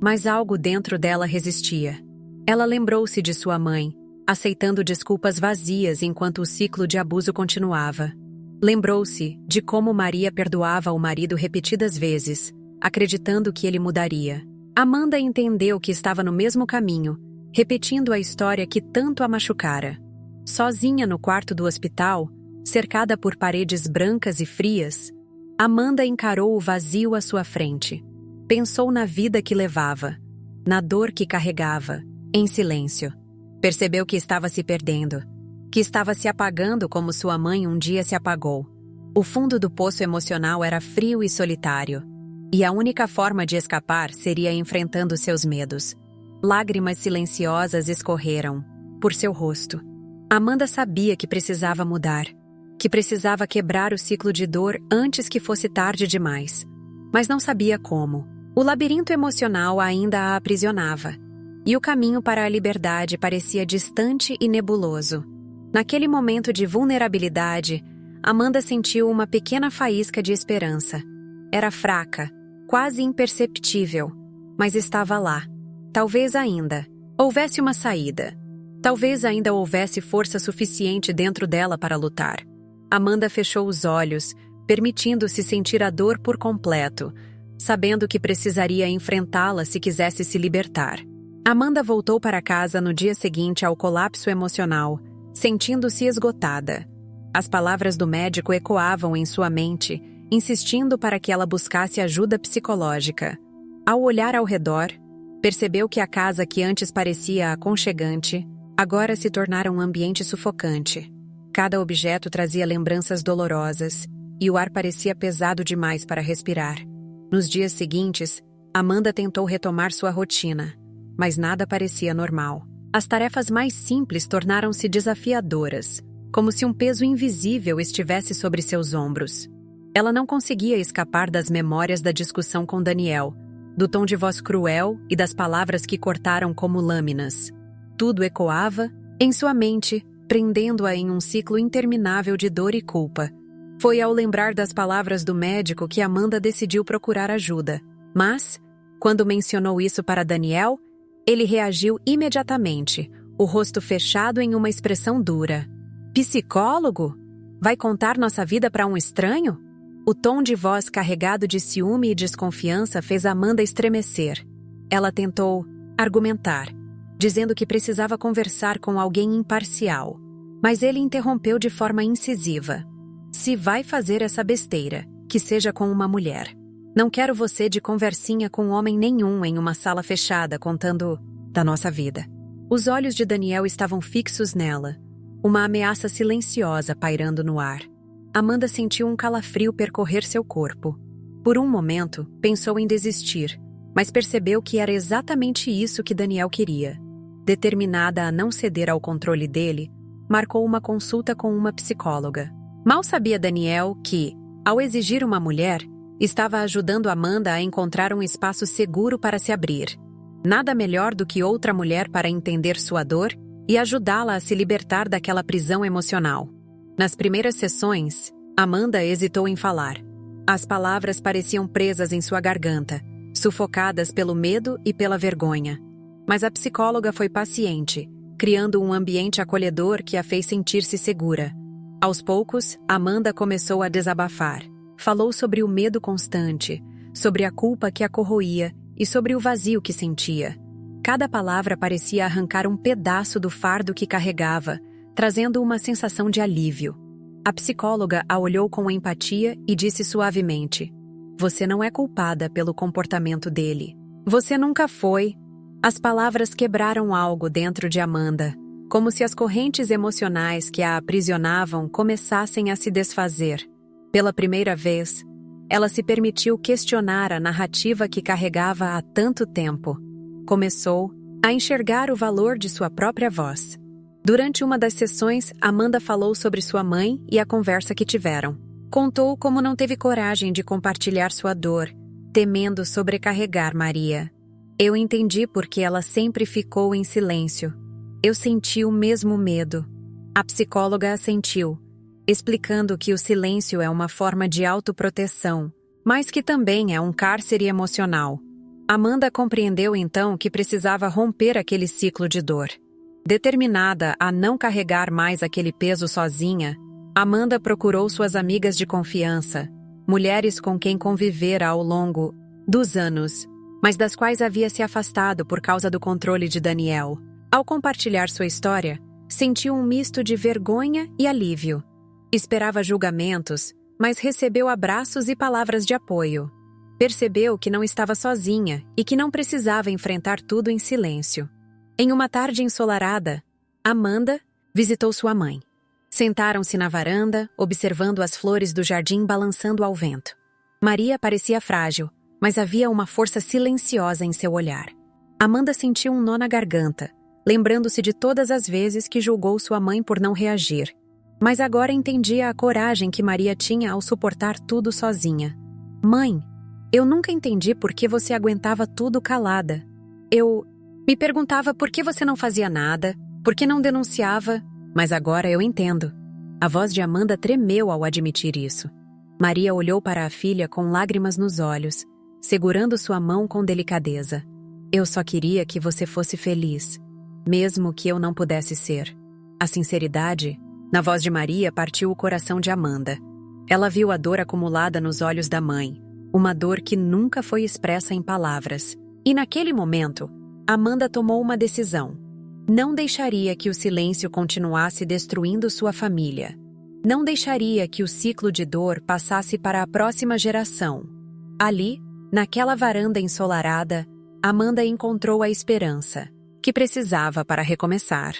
Speaker 1: Mas algo dentro dela resistia. Ela lembrou-se de sua mãe, aceitando desculpas vazias enquanto o ciclo de abuso continuava. Lembrou-se de como Maria perdoava o marido repetidas vezes, acreditando que ele mudaria. Amanda entendeu que estava no mesmo caminho, repetindo a história que tanto a machucara. Sozinha no quarto do hospital, cercada por paredes brancas e frias, Amanda encarou o vazio à sua frente. Pensou na vida que levava, na dor que carregava, em silêncio. Percebeu que estava se perdendo, que estava se apagando como sua mãe um dia se apagou. O fundo do poço emocional era frio e solitário, e a única forma de escapar seria enfrentando seus medos. Lágrimas silenciosas escorreram por seu rosto. Amanda sabia que precisava mudar, que precisava quebrar o ciclo de dor antes que fosse tarde demais, mas não sabia como. O labirinto emocional ainda a aprisionava, e o caminho para a liberdade parecia distante e nebuloso. Naquele momento de vulnerabilidade, Amanda sentiu uma pequena faísca de esperança. Era fraca, quase imperceptível, mas estava lá. Talvez ainda houvesse uma saída. Talvez ainda houvesse força suficiente dentro dela para lutar. Amanda fechou os olhos, permitindo-se sentir a dor por completo, sabendo que precisaria enfrentá-la se quisesse se libertar. Amanda voltou para casa no dia seguinte ao colapso emocional, sentindo-se esgotada. As palavras do médico ecoavam em sua mente, insistindo para que ela buscasse ajuda psicológica. Ao olhar ao redor, Percebeu que a casa que antes parecia aconchegante, agora se tornara um ambiente sufocante. Cada objeto trazia lembranças dolorosas, e o ar parecia pesado demais para respirar. Nos dias seguintes, Amanda tentou retomar sua rotina, mas nada parecia normal. As tarefas mais simples tornaram-se desafiadoras, como se um peso invisível estivesse sobre seus ombros. Ela não conseguia escapar das memórias da discussão com Daniel, do tom de voz cruel e das palavras que cortaram como lâminas. Tudo ecoava em sua mente, prendendo-a em um ciclo interminável de dor e culpa. Foi ao lembrar das palavras do médico que Amanda decidiu procurar ajuda. Mas, quando mencionou isso para Daniel, ele reagiu imediatamente, o rosto fechado em uma expressão dura. Psicólogo? Vai contar nossa vida para um estranho? O tom de voz carregado de ciúme e desconfiança fez Amanda estremecer. Ela tentou argumentar, dizendo que precisava conversar com alguém imparcial. Mas ele interrompeu de forma incisiva. Se vai fazer essa besteira, que seja com uma mulher. Não quero você de conversinha com homem nenhum em uma sala fechada contando da nossa vida. Os olhos de Daniel estavam fixos nela, uma ameaça silenciosa pairando no ar. Amanda sentiu um calafrio percorrer seu corpo. Por um momento, pensou em desistir, mas percebeu que era exatamente isso que Daniel queria. Determinada a não ceder ao controle dele, marcou uma consulta com uma psicóloga. Mal sabia Daniel que, ao exigir uma mulher, estava ajudando Amanda a encontrar um espaço seguro para se abrir. Nada melhor do que outra mulher para entender sua dor e ajudá-la a se libertar daquela prisão emocional. Nas primeiras sessões, Amanda hesitou em falar. As palavras pareciam presas em sua garganta, sufocadas pelo medo e pela vergonha. Mas a psicóloga foi paciente, criando um ambiente acolhedor que a fez sentir-se segura. Aos poucos, Amanda começou a desabafar. Falou sobre o medo constante, sobre a culpa que a corroía e sobre o vazio que sentia. Cada palavra parecia arrancar um pedaço do fardo que carregava, trazendo uma sensação de alívio. A psicóloga a olhou com empatia e disse suavemente: "Você não é culpada pelo comportamento dele. Você nunca foi." As palavras quebraram algo dentro de Amanda, como se as correntes emocionais que a aprisionavam começassem a se desfazer. Pela primeira vez, ela se permitiu questionar a narrativa que carregava há tanto tempo. Começou a enxergar o valor de sua própria voz. Durante uma das sessões, Amanda falou sobre sua mãe e a conversa que tiveram. Contou como não teve coragem de compartilhar sua dor, temendo sobrecarregar Maria. Eu entendi porque ela sempre ficou em silêncio. Eu senti o mesmo medo. A psicóloga assentiu, explicando que o silêncio é uma forma de autoproteção, mas que também é um cárcere emocional. Amanda compreendeu então que precisava romper aquele ciclo de dor. Determinada a não carregar mais aquele peso sozinha, Amanda procurou suas amigas de confiança, mulheres com quem convivera ao longo dos anos, mas das quais havia se afastado por causa do controle de Daniel. Ao compartilhar sua história, sentiu um misto de vergonha e alívio. Esperava julgamentos, mas recebeu abraços e palavras de apoio. Percebeu que não estava sozinha e que não precisava enfrentar tudo em silêncio. Em uma tarde ensolarada, Amanda visitou sua mãe. Sentaram-se na varanda, observando as flores do jardim balançando ao vento. Maria parecia frágil, mas havia uma força silenciosa em seu olhar. Amanda sentiu um nó na garganta, lembrando-se de todas as vezes que julgou sua mãe por não reagir. Mas agora entendia a coragem que Maria tinha ao suportar tudo sozinha. "Mãe, eu nunca entendi por que você aguentava tudo calada. Eu me perguntava por que você não fazia nada, por que não denunciava, mas agora eu entendo." A voz de Amanda tremeu ao admitir isso. Maria olhou para a filha com lágrimas nos olhos, segurando sua mão com delicadeza. "Eu só queria que você fosse feliz, mesmo que eu não pudesse ser." A sinceridade na voz de Maria partiu o coração de Amanda. Ela viu a dor acumulada nos olhos da mãe, uma dor que nunca foi expressa em palavras. E naquele momento, Amanda tomou uma decisão. Não deixaria que o silêncio continuasse destruindo sua família. Não deixaria que o ciclo de dor passasse para a próxima geração. Ali, naquela varanda ensolarada, Amanda encontrou a esperança que precisava para recomeçar.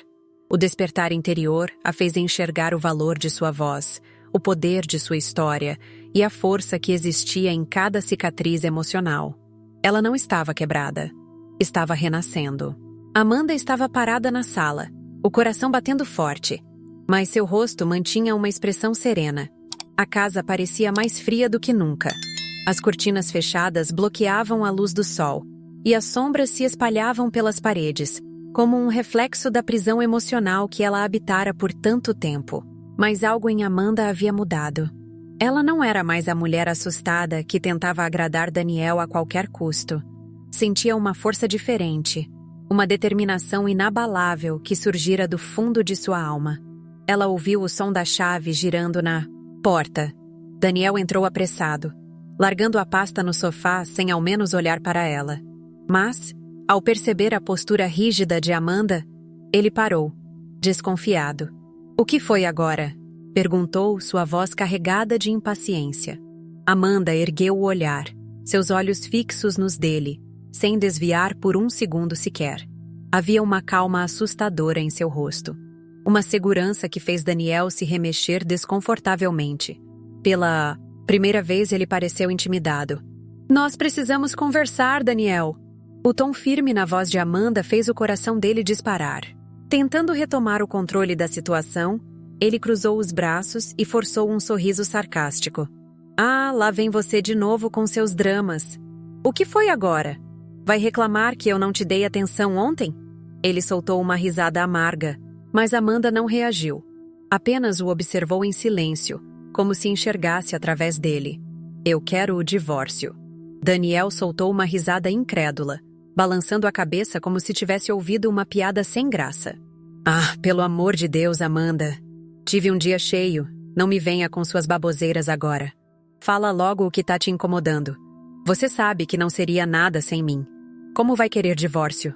Speaker 1: O despertar interior a fez enxergar o valor de sua voz, o poder de sua história e a força que existia em cada cicatriz emocional. Ela não estava quebrada. Estava renascendo. Amanda estava parada na sala, o coração batendo forte, mas seu rosto mantinha uma expressão serena. A casa parecia mais fria do que nunca. As cortinas fechadas bloqueavam a luz do sol, e as sombras se espalhavam pelas paredes, como um reflexo da prisão emocional que ela habitara por tanto tempo. Mas algo em Amanda havia mudado. Ela não era mais a mulher assustada que tentava agradar Daniel a qualquer custo. Sentia uma força diferente, uma determinação inabalável que surgira do fundo de sua alma. Ela ouviu o som da chave girando na porta. Daniel entrou apressado, largando a pasta no sofá sem ao menos olhar para ela. Mas, ao perceber a postura rígida de Amanda, ele parou, desconfiado. "O que foi agora?" perguntou, sua voz carregada de impaciência. Amanda ergueu o olhar, seus olhos fixos nos dele, sem desviar por um segundo sequer. Havia uma calma assustadora em seu rosto. Uma segurança que fez Daniel se remexer desconfortavelmente. Pela primeira vez ele pareceu intimidado. "Nós precisamos conversar, Daniel." O tom firme na voz de Amanda fez o coração dele disparar. Tentando retomar o controle da situação, ele cruzou os braços e forçou um sorriso sarcástico. "Ah, lá vem você de novo com seus dramas. O que foi agora? Vai reclamar que eu não te dei atenção ontem?" Ele soltou uma risada amarga, mas Amanda não reagiu. Apenas o observou em silêncio, como se enxergasse através dele. "Eu quero o divórcio." Daniel soltou uma risada incrédula, balançando a cabeça como se tivesse ouvido uma piada sem graça. "Ah, pelo amor de Deus, Amanda. Tive um dia cheio. Não me venha com suas baboseiras agora. Fala logo o que tá te incomodando. Você sabe que não seria nada sem mim. Como vai querer divórcio?"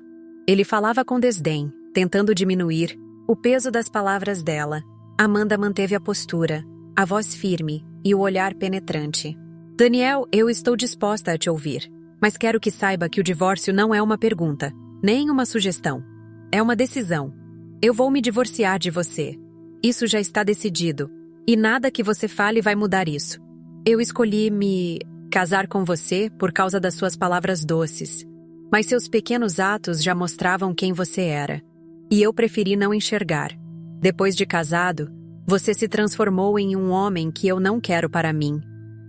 Speaker 1: Ele falava com desdém, tentando diminuir o peso das palavras dela. Amanda manteve a postura, a voz firme e o olhar penetrante. "Daniel, eu estou disposta a te ouvir, mas quero que saiba que o divórcio não é uma pergunta, nem uma sugestão. É uma decisão. Eu vou me divorciar de você. Isso já está decidido, e nada que você fale vai mudar isso. Eu escolhi me casar com você por causa das suas palavras doces, mas seus pequenos atos já mostravam quem você era, e eu preferi não enxergar. Depois de casado, você se transformou em um homem que eu não quero para mim.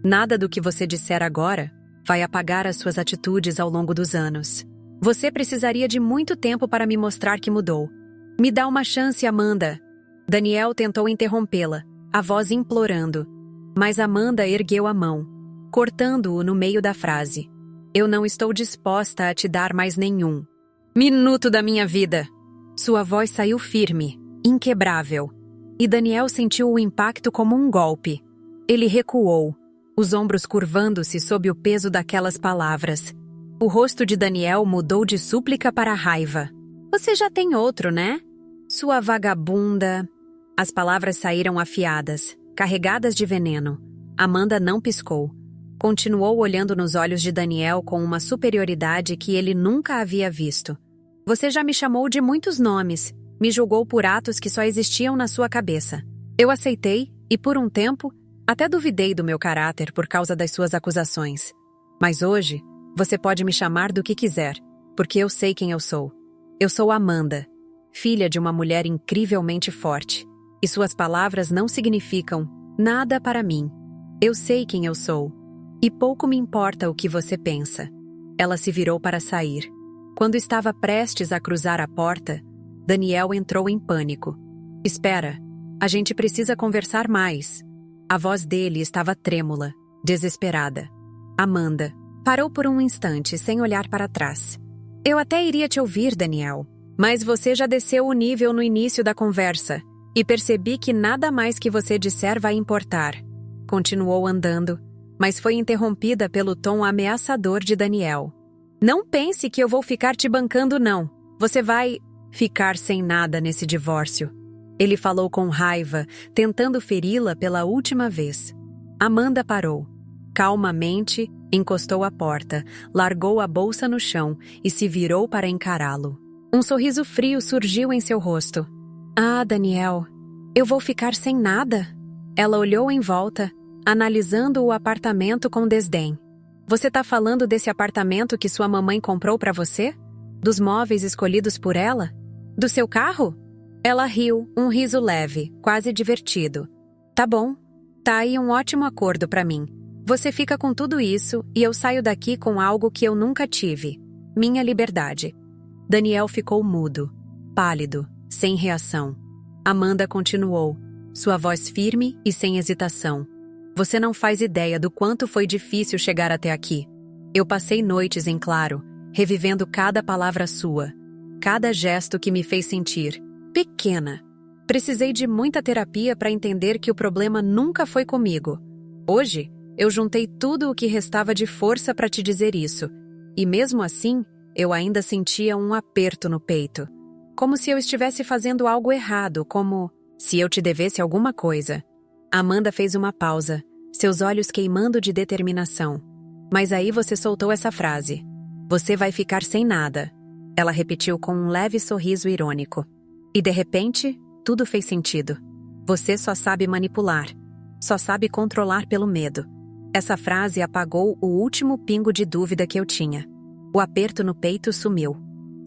Speaker 1: Nada do que você disser agora vai apagar as suas atitudes ao longo dos anos. Você precisaria de muito tempo para me mostrar que mudou. Me dá uma chance, Amanda." Daniel tentou interrompê-la, a voz implorando, mas Amanda ergueu a mão, cortando-o no meio da frase. "Eu não estou disposta a te dar mais nenhum minuto da minha vida." Sua voz saiu firme, inquebrável, e Daniel sentiu o impacto como um golpe. Ele recuou, os ombros curvando-se sob o peso daquelas palavras. O rosto de Daniel mudou de súplica para raiva. "Você já tem outro, né? Sua vagabunda." As palavras saíram afiadas, carregadas de veneno. Amanda não piscou. Continuou olhando nos olhos de Daniel com uma superioridade que ele nunca havia visto. "Você já me chamou de muitos nomes, me julgou por atos que só existiam na sua cabeça. Eu aceitei, e por um tempo, até duvidei do meu caráter por causa das suas acusações. Mas hoje, você pode me chamar do que quiser, porque eu sei quem eu sou. Eu sou Amanda, filha de uma mulher incrivelmente forte, e suas palavras não significam nada para mim. Eu sei quem eu sou, e pouco me importa o que você pensa." Ela se virou para sair. Quando estava prestes a cruzar a porta, Daniel entrou em pânico. "Espera, a gente precisa conversar mais." A voz dele estava trêmula, desesperada. Amanda parou por um instante sem olhar para trás. "Eu até iria te ouvir, Daniel, mas você já desceu o nível no início da conversa e percebi que nada mais que você disser vai importar." Continuou andando, mas foi interrompida pelo tom ameaçador de Daniel. "Não pense que eu vou ficar te bancando, não. Você vai ficar sem nada nesse divórcio." Ele falou com raiva, tentando feri-la pela última vez. Amanda parou. Calmamente, encostou à porta, largou a bolsa no chão e se virou para encará-lo. Um sorriso frio surgiu em seu rosto. Ah, Daniel, eu vou ficar sem nada? Ela olhou em volta, analisando o apartamento com desdém. Você tá falando desse apartamento que sua mamãe comprou para você? Dos móveis escolhidos por ela? Do seu carro? Ela riu, um riso leve, quase divertido. Tá bom, tá aí um ótimo acordo para mim. Você fica com tudo isso e eu saio daqui com algo que eu nunca tive. Minha liberdade. Daniel ficou mudo, pálido, sem reação. Amanda continuou, sua voz firme e sem hesitação. Você não faz ideia do quanto foi difícil chegar até aqui. Eu passei noites em claro, revivendo cada palavra sua, cada gesto que me fez sentir pequena. Precisei de muita terapia para entender que o problema nunca foi comigo. Hoje, eu juntei tudo o que restava de força para te dizer isso, e mesmo assim, eu ainda sentia um aperto no peito. Como se eu estivesse fazendo algo errado, como se eu te devesse alguma coisa. Amanda fez uma pausa, seus olhos queimando de determinação. Mas aí você soltou essa frase. Você vai ficar sem nada. Ela repetiu com um leve sorriso irônico. E de repente, tudo fez sentido. Você só sabe manipular. Só sabe controlar pelo medo. Essa frase apagou o último pingo de dúvida que eu tinha. O aperto no peito sumiu.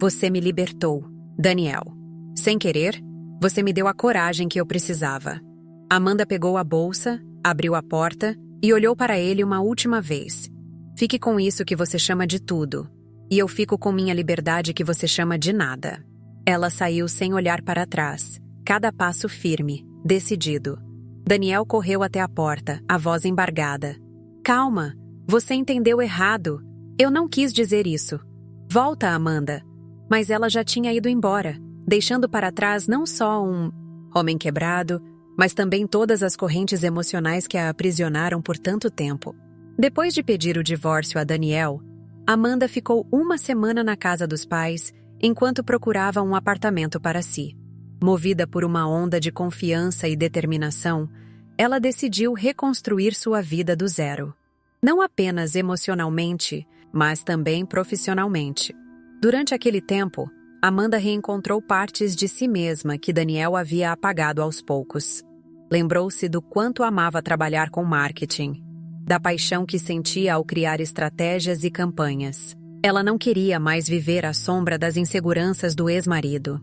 Speaker 1: Você me libertou, Daniel. Sem querer, você me deu a coragem que eu precisava. Amanda pegou a bolsa, abriu a porta e olhou para ele uma última vez. Fique com isso que você chama de tudo. E eu fico com minha liberdade que você chama de nada. Ela saiu sem olhar para trás, cada passo firme, decidido. Daniel correu até a porta, a voz embargada. Calma, você entendeu errado. Eu não quis dizer isso. Volta, Amanda. Mas ela já tinha ido embora, deixando para trás não só um homem quebrado, mas também todas as correntes emocionais que a aprisionaram por tanto tempo. Depois de pedir o divórcio a Daniel, Amanda ficou uma semana na casa dos pais, enquanto procurava um apartamento para si. Movida por uma onda de confiança e determinação, ela decidiu reconstruir sua vida do zero. Não apenas emocionalmente, mas também profissionalmente. Durante aquele tempo, Amanda reencontrou partes de si mesma que Daniel havia apagado aos poucos. Lembrou-se do quanto amava trabalhar com marketing, da paixão que sentia ao criar estratégias e campanhas. Ela não queria mais viver à sombra das inseguranças do ex-marido.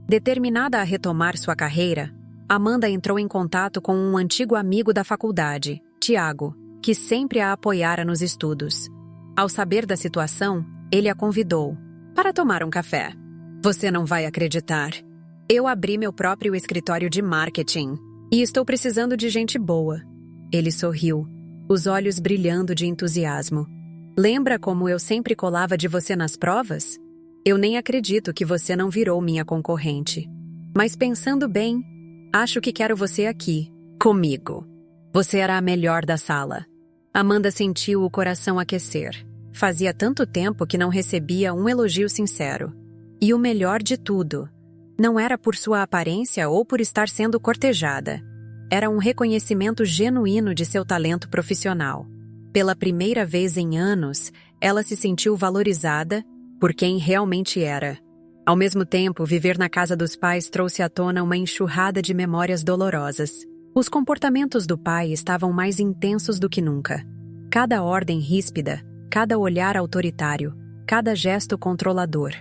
Speaker 1: Determinada a retomar sua carreira, Amanda entrou em contato com um antigo amigo da faculdade, Tiago, que sempre a apoiara nos estudos. Ao saber da situação, ele a convidou para tomar um café. Você não vai acreditar. Eu abri meu próprio escritório de marketing e estou precisando de gente boa. Ele sorriu, os olhos brilhando de entusiasmo. Lembra como eu sempre colava de você nas provas? Eu nem acredito que você não virou minha concorrente. Mas pensando bem, acho que quero você aqui, comigo. Você era a melhor da sala. Amanda sentiu o coração aquecer. Fazia tanto tempo que não recebia um elogio sincero. E o melhor de tudo, não era por sua aparência ou por estar sendo cortejada. Era um reconhecimento genuíno de seu talento profissional. Pela primeira vez em anos, ela se sentiu valorizada por quem realmente era. Ao mesmo tempo, viver na casa dos pais trouxe à tona uma enxurrada de memórias dolorosas. Os comportamentos do pai estavam mais intensos do que nunca. Cada ordem ríspida, cada olhar autoritário, cada gesto controlador.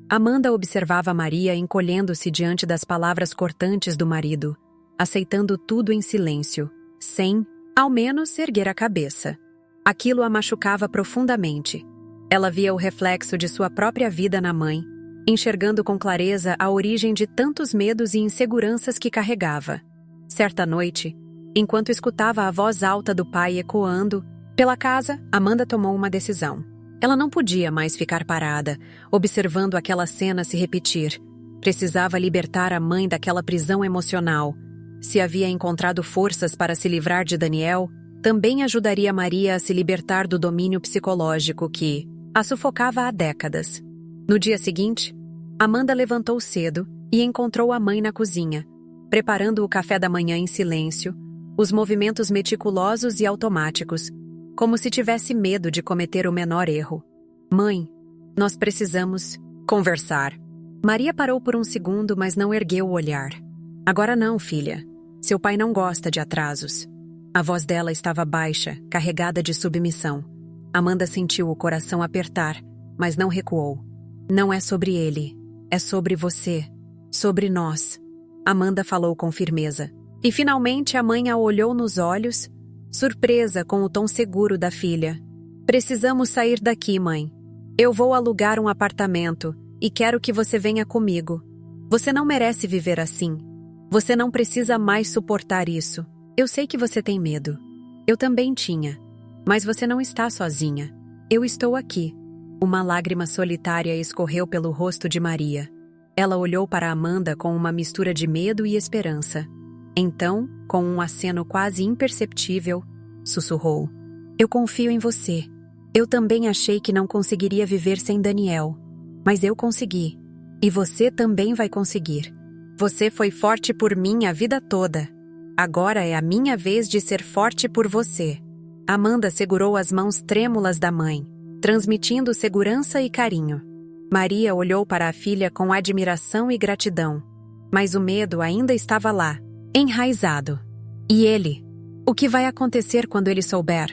Speaker 1: Amanda observava Maria encolhendo-se diante das palavras cortantes do marido, aceitando tudo em silêncio, sem, ao menos, erguer a cabeça. Aquilo a machucava profundamente. Ela via o reflexo de sua própria vida na mãe, enxergando com clareza a origem de tantos medos e inseguranças que carregava. Certa noite, enquanto escutava a voz alta do pai ecoando pela casa, Amanda tomou uma decisão. Ela não podia mais ficar parada, observando aquela cena se repetir. Precisava libertar a mãe daquela prisão emocional. Se havia encontrado forças para se livrar de Daniel, também ajudaria Maria a se libertar do domínio psicológico que a sufocava há décadas. No dia seguinte, Amanda levantou cedo e encontrou a mãe na cozinha, preparando o café da manhã em silêncio, os movimentos meticulosos e automáticos, como se tivesse medo de cometer o menor erro. Mãe, nós precisamos conversar. Maria parou por um segundo, mas não ergueu o olhar. Agora não, filha. Seu pai não gosta de atrasos. A voz dela estava baixa, carregada de submissão. Amanda sentiu o coração apertar, mas não recuou. Não é sobre ele. É sobre você. Sobre nós. Amanda falou com firmeza. E finalmente a mãe a olhou nos olhos, surpresa com o tom seguro da filha. Precisamos sair daqui, mãe. Eu vou alugar um apartamento e quero que você venha comigo. Você não merece viver assim. Você não precisa mais suportar isso. Eu sei que você tem medo. Eu também tinha. Mas você não está sozinha. Eu estou aqui. Uma lágrima solitária escorreu pelo rosto de Maria. Ela olhou para Amanda com uma mistura de medo e esperança. Então, com um aceno quase imperceptível, sussurrou: Eu confio em você. Eu também achei que não conseguiria viver sem Daniel. Mas eu consegui. E você também vai conseguir. Você foi forte por mim a vida toda. Agora é a minha vez de ser forte por você. Amanda segurou as mãos trêmulas da mãe, transmitindo segurança e carinho. Maria olhou para a filha com admiração e gratidão. Mas o medo ainda estava lá, enraizado. E ele? O que vai acontecer quando ele souber?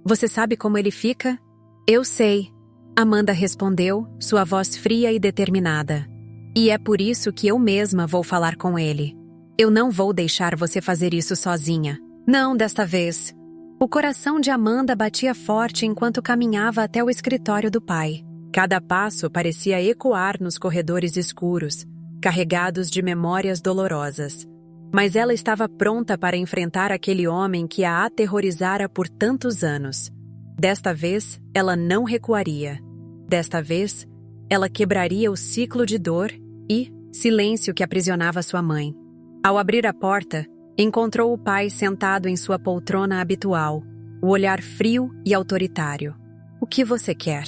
Speaker 1: Você sabe como ele fica? Eu sei. Amanda respondeu, sua voz fria e determinada. E é por isso que eu mesma vou falar com ele. Eu não vou deixar você fazer isso sozinha. Não desta vez. O coração de Amanda batia forte enquanto caminhava até o escritório do pai. Cada passo parecia ecoar nos corredores escuros, carregados de memórias dolorosas. Mas ela estava pronta para enfrentar aquele homem que a aterrorizara por tantos anos. Desta vez, ela não recuaria. Desta vez, ela quebraria o ciclo de dor e silêncio que aprisionava sua mãe. Ao abrir a porta, encontrou o pai sentado em sua poltrona habitual, o olhar frio e autoritário. O que você quer?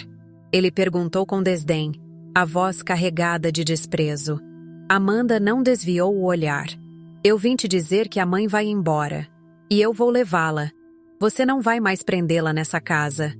Speaker 1: Ele perguntou com desdém, a voz carregada de desprezo. Amanda não desviou o olhar. Eu vim te dizer que a mãe vai embora. E eu vou levá-la. Você não vai mais prendê-la nessa casa.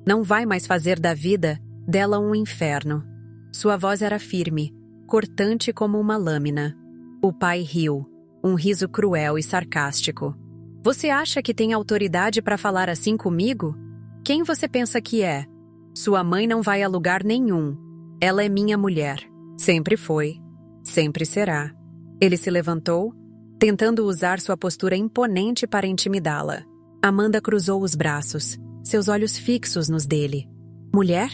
Speaker 1: Não vai mais fazer da vida dela um inferno. Sua voz era firme, cortante como uma lâmina. O pai riu, um riso cruel e sarcástico. Você acha que tem autoridade para falar assim comigo? Quem você pensa que é? Sua mãe não vai a lugar nenhum. Ela é minha mulher. Sempre foi. Sempre será. Ele se levantou, tentando usar sua postura imponente para intimidá-la. Amanda cruzou os braços, seus olhos fixos nos dele. Mulher?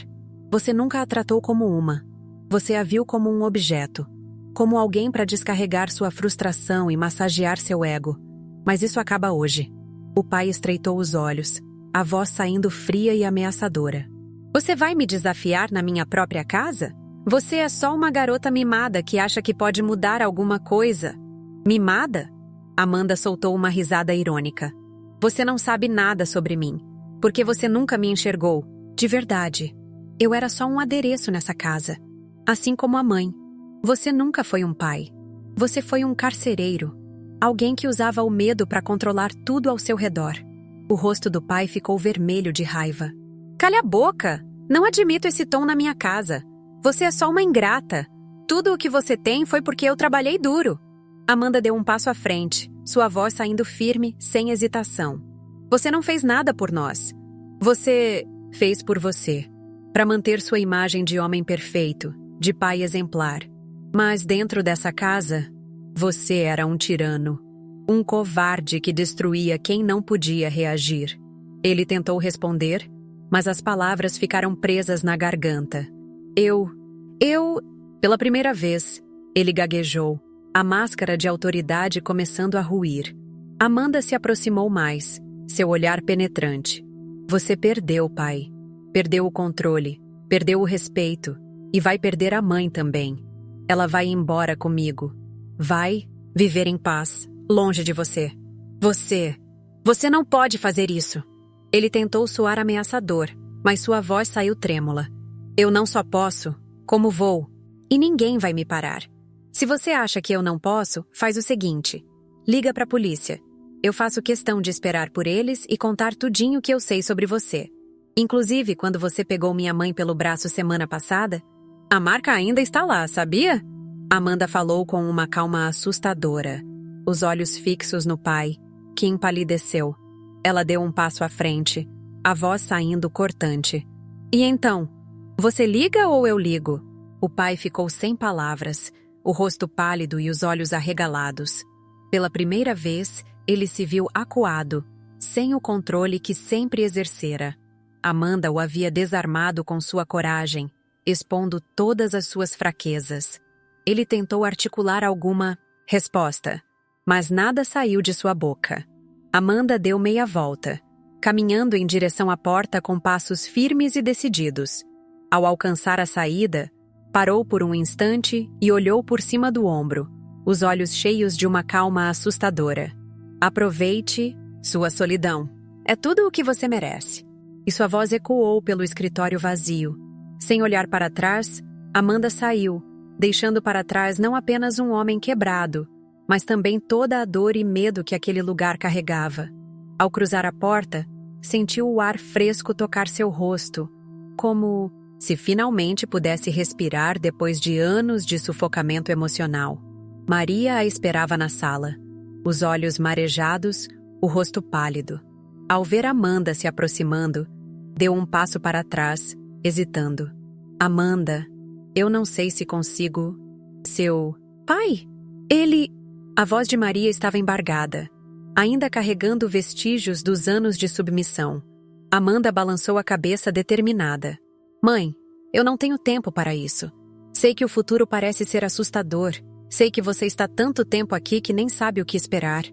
Speaker 1: Você nunca a tratou como uma. Você a viu como um objeto, como alguém para descarregar sua frustração e massagear seu ego. Mas isso acaba hoje. O pai estreitou os olhos, a voz saindo fria e ameaçadora. Você vai me desafiar na minha própria casa? Você é só uma garota mimada que acha que pode mudar alguma coisa. Mimada? Amanda soltou uma risada irônica. Você não sabe nada sobre mim, porque você nunca me enxergou, de verdade. Eu era só um adereço nessa casa, assim como a mãe. Você nunca foi um pai. Você foi um carcereiro, alguém que usava o medo para controlar tudo ao seu redor. O rosto do pai ficou vermelho de raiva. Cale a boca! Não admito esse tom na minha casa. Você é só uma ingrata. Tudo o que você tem foi porque eu trabalhei duro. Amanda deu um passo à frente, sua voz saindo firme, sem hesitação. Você não fez nada por nós. Você fez por você, para manter sua imagem de homem perfeito, de pai exemplar. Mas dentro dessa casa, você era um tirano, um covarde que destruía quem não podia reagir. Ele tentou responder, mas as palavras ficaram presas na garganta. Pela primeira vez, ele gaguejou, a máscara de autoridade começando a ruir. Amanda se aproximou mais, seu olhar penetrante. Você perdeu, pai. Perdeu o controle, perdeu o respeito, e vai perder a mãe também. Ela vai embora comigo. Vai viver em paz, longe de você. Você não pode fazer isso. Ele tentou soar ameaçador, mas sua voz saiu trêmula. Eu não só posso, como vou. E ninguém vai me parar. Se você acha que eu não posso, faz o seguinte. Liga para a polícia. eu faço questão de esperar por eles e contar tudinho que eu sei sobre você. Inclusive, quando você pegou minha mãe pelo braço semana passada, a marca ainda está lá, sabia? Amanda falou com uma calma assustadora, os olhos fixos no pai, que empalideceu. Ela deu um passo à frente, a voz saindo cortante. E então? Você liga ou eu ligo? O pai ficou sem palavras, o rosto pálido e os olhos arregalados. Pela primeira vez, ele se viu acuado, sem o controle que sempre exercera. Amanda o havia desarmado com sua coragem, expondo todas as suas fraquezas. Ele tentou articular alguma resposta, mas nada saiu de sua boca. Amanda deu meia volta, caminhando em direção à porta com passos firmes e decididos. Ao alcançar a saída, parou por um instante e olhou por cima do ombro, os olhos cheios de uma calma assustadora. Aproveite sua solidão. É tudo o que você merece. E sua voz ecoou pelo escritório vazio. Sem olhar para trás, Amanda saiu, deixando para trás não apenas um homem quebrado, mas também toda a dor e medo que aquele lugar carregava. Ao cruzar a porta, sentiu o ar fresco tocar seu rosto, como se finalmente pudesse respirar depois de anos de sufocamento emocional. Maria a esperava na sala, os olhos marejados, o rosto pálido. Ao ver Amanda se aproximando, deu um passo para trás, hesitando. Amanda, eu não sei se consigo... Seu... pai? Ele... A voz de Maria estava embargada, ainda carregando vestígios dos anos de submissão. Amanda balançou a cabeça determinada. Mãe, eu não tenho tempo para isso. Sei que o futuro parece ser assustador. Sei que você está tanto tempo aqui que nem sabe o que esperar.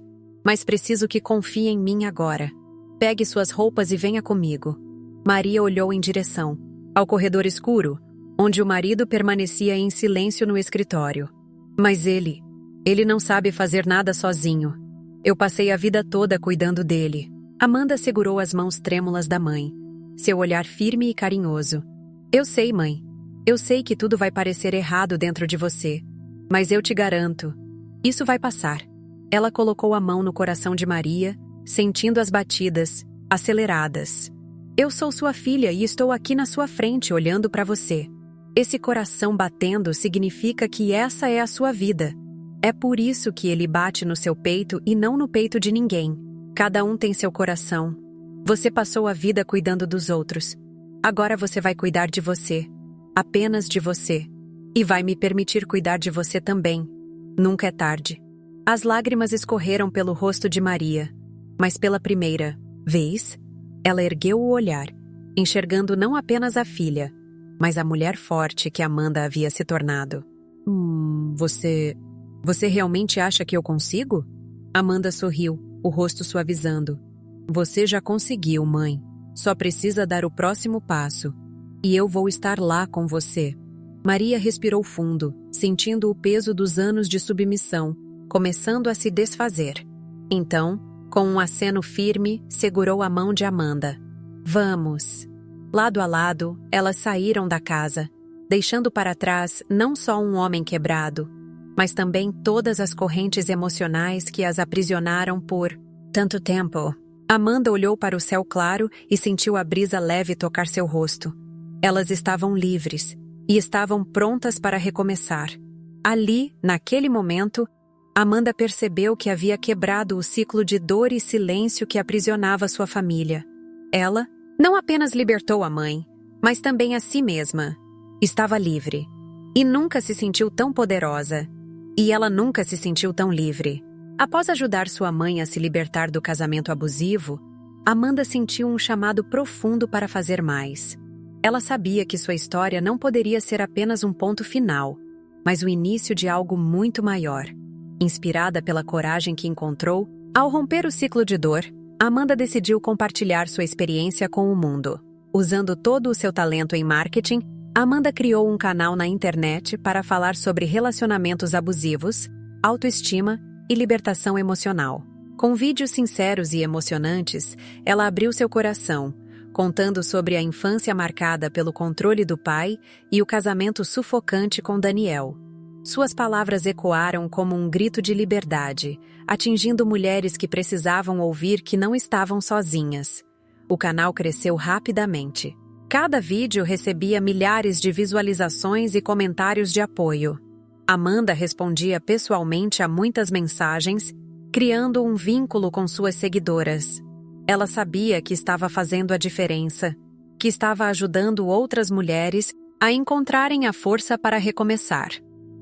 Speaker 1: Mas preciso que confie em mim agora. Pegue suas roupas e venha comigo. Maria olhou em direção ao corredor escuro, onde o marido permanecia em silêncio no escritório. Mas ele não sabe fazer nada sozinho. Eu passei a vida toda cuidando dele. Amanda segurou as mãos trêmulas da mãe, seu olhar firme e carinhoso. Eu sei, mãe. Eu sei que tudo vai parecer errado dentro de você. Mas eu te garanto, isso vai passar. Ela colocou a mão no coração de Maria, sentindo as batidas, aceleradas. Eu sou sua filha e estou aqui na sua frente olhando para você. Esse coração batendo significa que essa é a sua vida. É por isso que ele bate no seu peito e não no peito de ninguém. Cada um tem seu coração. Você passou a vida cuidando dos outros. Agora você vai cuidar de você. Apenas de você. E vai me permitir cuidar de você também. Nunca é tarde. As lágrimas escorreram pelo rosto de Maria. Mas pela primeira vez, ela ergueu o olhar, enxergando não apenas a filha, mas a mulher forte que Amanda havia se tornado. Você realmente acha que eu consigo? Amanda sorriu, o rosto suavizando. Você já conseguiu, mãe. Só precisa dar o próximo passo. E eu vou estar lá com você. Maria respirou fundo, sentindo o peso dos anos de submissão, começando a se desfazer. Então, com um aceno firme, segurou a mão de Amanda. Vamos. Lado a lado, elas saíram da casa, deixando para trás não só um homem quebrado, mas também todas as correntes emocionais que as aprisionaram por tanto tempo. Amanda olhou para o céu claro e sentiu a brisa leve tocar seu rosto. Elas estavam livres e estavam prontas para recomeçar. Ali, naquele momento, Amanda percebeu que havia quebrado o ciclo de dor e silêncio que aprisionava sua família. Ela não apenas libertou a mãe, mas também a si mesma. Estava livre. E nunca se sentiu tão poderosa. E ela nunca se sentiu tão livre. Após ajudar sua mãe a se libertar do casamento abusivo, Amanda sentiu um chamado profundo para fazer mais. Ela sabia que sua história não poderia ser apenas um ponto final, mas o início de algo muito maior. Inspirada pela coragem que encontrou, ao romper o ciclo de dor, Amanda decidiu compartilhar sua experiência com o mundo. Usando todo o seu talento em marketing, Amanda criou um canal na internet para falar sobre relacionamentos abusivos, autoestima e libertação emocional. Com vídeos sinceros e emocionantes, ela abriu seu coração, contando sobre a infância marcada pelo controle do pai e o casamento sufocante com Daniel. Suas palavras ecoaram como um grito de liberdade, atingindo mulheres que precisavam ouvir que não estavam sozinhas. O canal cresceu rapidamente. Cada vídeo recebia milhares de visualizações e comentários de apoio. Amanda respondia pessoalmente a muitas mensagens, criando um vínculo com suas seguidoras. Ela sabia que estava fazendo a diferença, que estava ajudando outras mulheres a encontrarem a força para recomeçar.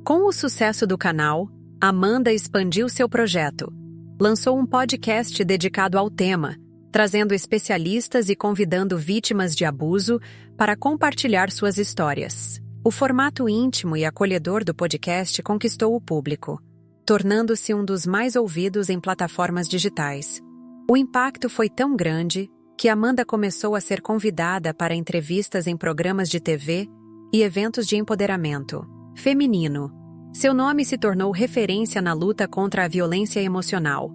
Speaker 1: Com o sucesso do canal, Amanda expandiu seu projeto. Lançou um podcast dedicado ao tema, trazendo especialistas e convidando vítimas de abuso para compartilhar suas histórias. O formato íntimo e acolhedor do podcast conquistou o público, tornando-se um dos mais ouvidos em plataformas digitais. O impacto foi tão grande que Amanda começou a ser convidada para entrevistas em programas de TV e eventos de empoderamento feminino. Seu nome se tornou referência na luta contra a violência emocional.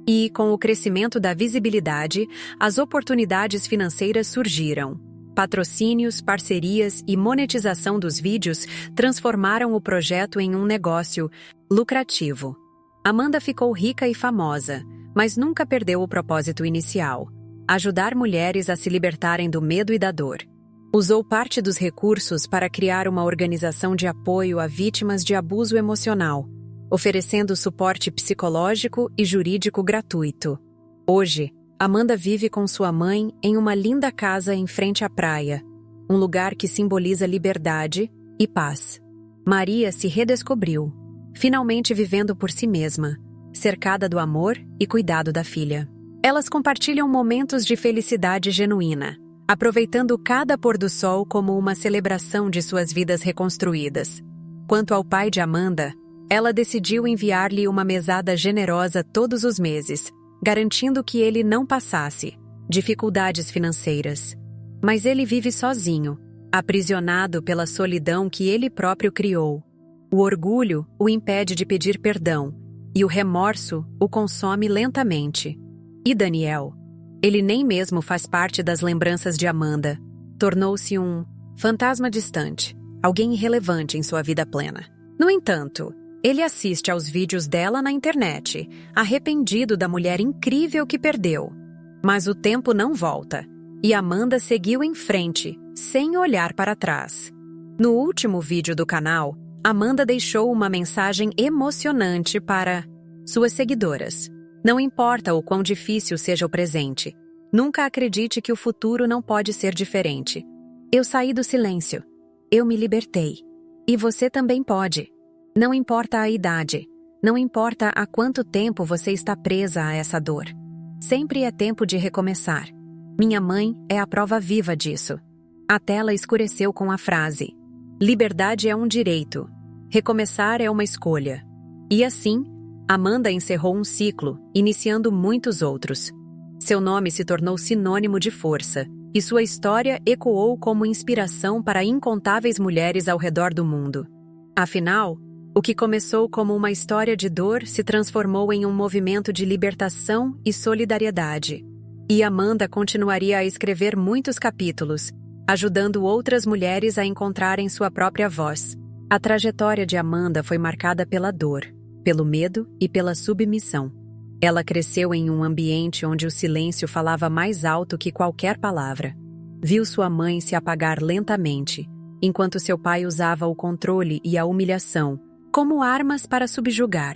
Speaker 1: E, com o crescimento da visibilidade, as oportunidades financeiras surgiram. Patrocínios, parcerias e monetização dos vídeos transformaram o projeto em um negócio lucrativo. Amanda ficou rica e famosa, mas nunca perdeu o propósito inicial: ajudar mulheres a se libertarem do medo e da dor. Usou parte dos recursos para criar uma organização de apoio a vítimas de abuso emocional, oferecendo suporte psicológico e jurídico gratuito. Hoje, Amanda vive com sua mãe em uma linda casa em frente à praia, um lugar que simboliza liberdade e paz. Maria se redescobriu, finalmente vivendo por si mesma, cercada do amor e cuidado da filha. Elas compartilham momentos de felicidade genuína, aproveitando cada pôr do sol como uma celebração de suas vidas reconstruídas. Quanto ao pai de Amanda, ela decidiu enviar-lhe uma mesada generosa todos os meses, garantindo que ele não passasse dificuldades financeiras. Mas ele vive sozinho, aprisionado pela solidão que ele próprio criou. O orgulho o impede de pedir perdão, e o remorso o consome lentamente. E Daniel? Ele nem mesmo faz parte das lembranças de Amanda. Tornou-se um fantasma distante, alguém irrelevante em sua vida plena. No entanto, ele assiste aos vídeos dela na internet, arrependido da mulher incrível que perdeu. Mas o tempo não volta, e Amanda seguiu em frente, sem olhar para trás. No último vídeo do canal, Amanda deixou uma mensagem emocionante para suas seguidoras. Não importa o quão difícil seja o presente, nunca acredite que o futuro não pode ser diferente. Eu saí do silêncio. Eu me libertei. E você também pode. Não importa a idade, não importa há quanto tempo você está presa a essa dor. Sempre é tempo de recomeçar. Minha mãe é a prova viva disso. A tela escureceu com a frase: liberdade é um direito. Recomeçar é uma escolha. E assim, Amanda encerrou um ciclo, iniciando muitos outros. Seu nome se tornou sinônimo de força, e sua história ecoou como inspiração para incontáveis mulheres ao redor do mundo. Afinal, o que começou como uma história de dor se transformou em um movimento de libertação e solidariedade. E Amanda continuaria a escrever muitos capítulos, ajudando outras mulheres a encontrarem sua própria voz. A trajetória de Amanda foi marcada pela dor, pelo medo e pela submissão. Ela cresceu em um ambiente onde o silêncio falava mais alto que qualquer palavra. Viu sua mãe se apagar lentamente, enquanto seu pai usava o controle e a humilhação como armas para subjugar.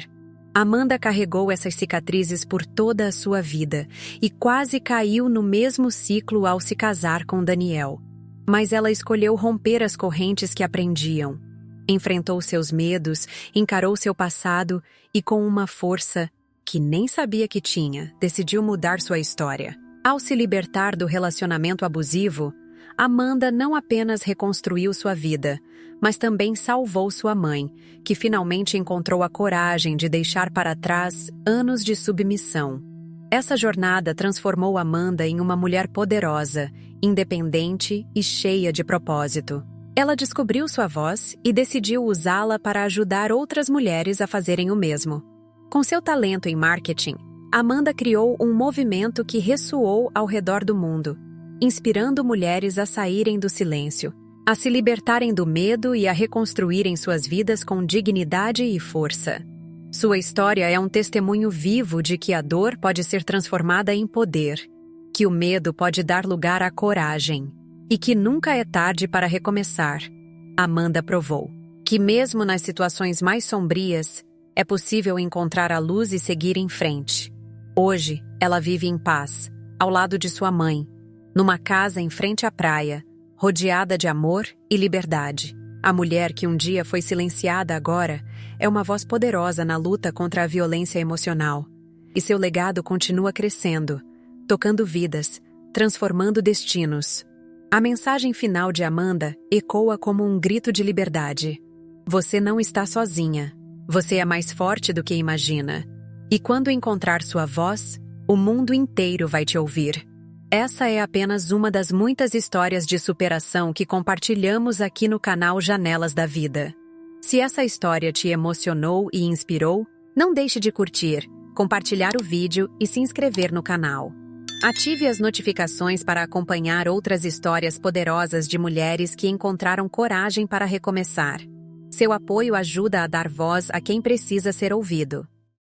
Speaker 1: Amanda carregou essas cicatrizes por toda a sua vida e quase caiu no mesmo ciclo ao se casar com Daniel. Mas ela escolheu romper as correntes que a prendiam. Enfrentou seus medos, encarou seu passado e, com uma força que nem sabia que tinha, decidiu mudar sua história. Ao se libertar do relacionamento abusivo, Amanda não apenas reconstruiu sua vida, mas também salvou sua mãe, que finalmente encontrou a coragem de deixar para trás anos de submissão. Essa jornada transformou Amanda em uma mulher poderosa, independente e cheia de propósito. Ela descobriu sua voz e decidiu usá-la para ajudar outras mulheres a fazerem o mesmo. Com seu talento em marketing, Amanda criou um movimento que ressoou ao redor do mundo, inspirando mulheres a saírem do silêncio, a se libertarem do medo e a reconstruírem suas vidas com dignidade e força. Sua história é um testemunho vivo de que a dor pode ser transformada em poder, que o medo pode dar lugar à coragem e que nunca é tarde para recomeçar. Amanda provou que mesmo nas situações mais sombrias, é possível encontrar a luz e seguir em frente. Hoje, ela vive em paz, ao lado de sua mãe, numa casa em frente à praia, rodeada de amor e liberdade. A mulher que um dia foi silenciada agora é uma voz poderosa na luta contra a violência emocional. E seu legado continua crescendo, tocando vidas, transformando destinos. A mensagem final de Amanda ecoa como um grito de liberdade. Você não está sozinha. Você é mais forte do que imagina. E quando encontrar sua voz, o mundo inteiro vai te ouvir. Essa é apenas uma das muitas histórias de superação que compartilhamos aqui no canal Janelas da Vida. Se essa história te emocionou e inspirou, não deixe de curtir, compartilhar o vídeo e se inscrever no canal. Ative as notificações para acompanhar outras histórias poderosas de mulheres que encontraram coragem para recomeçar. Seu apoio ajuda a dar voz a quem precisa ser ouvido.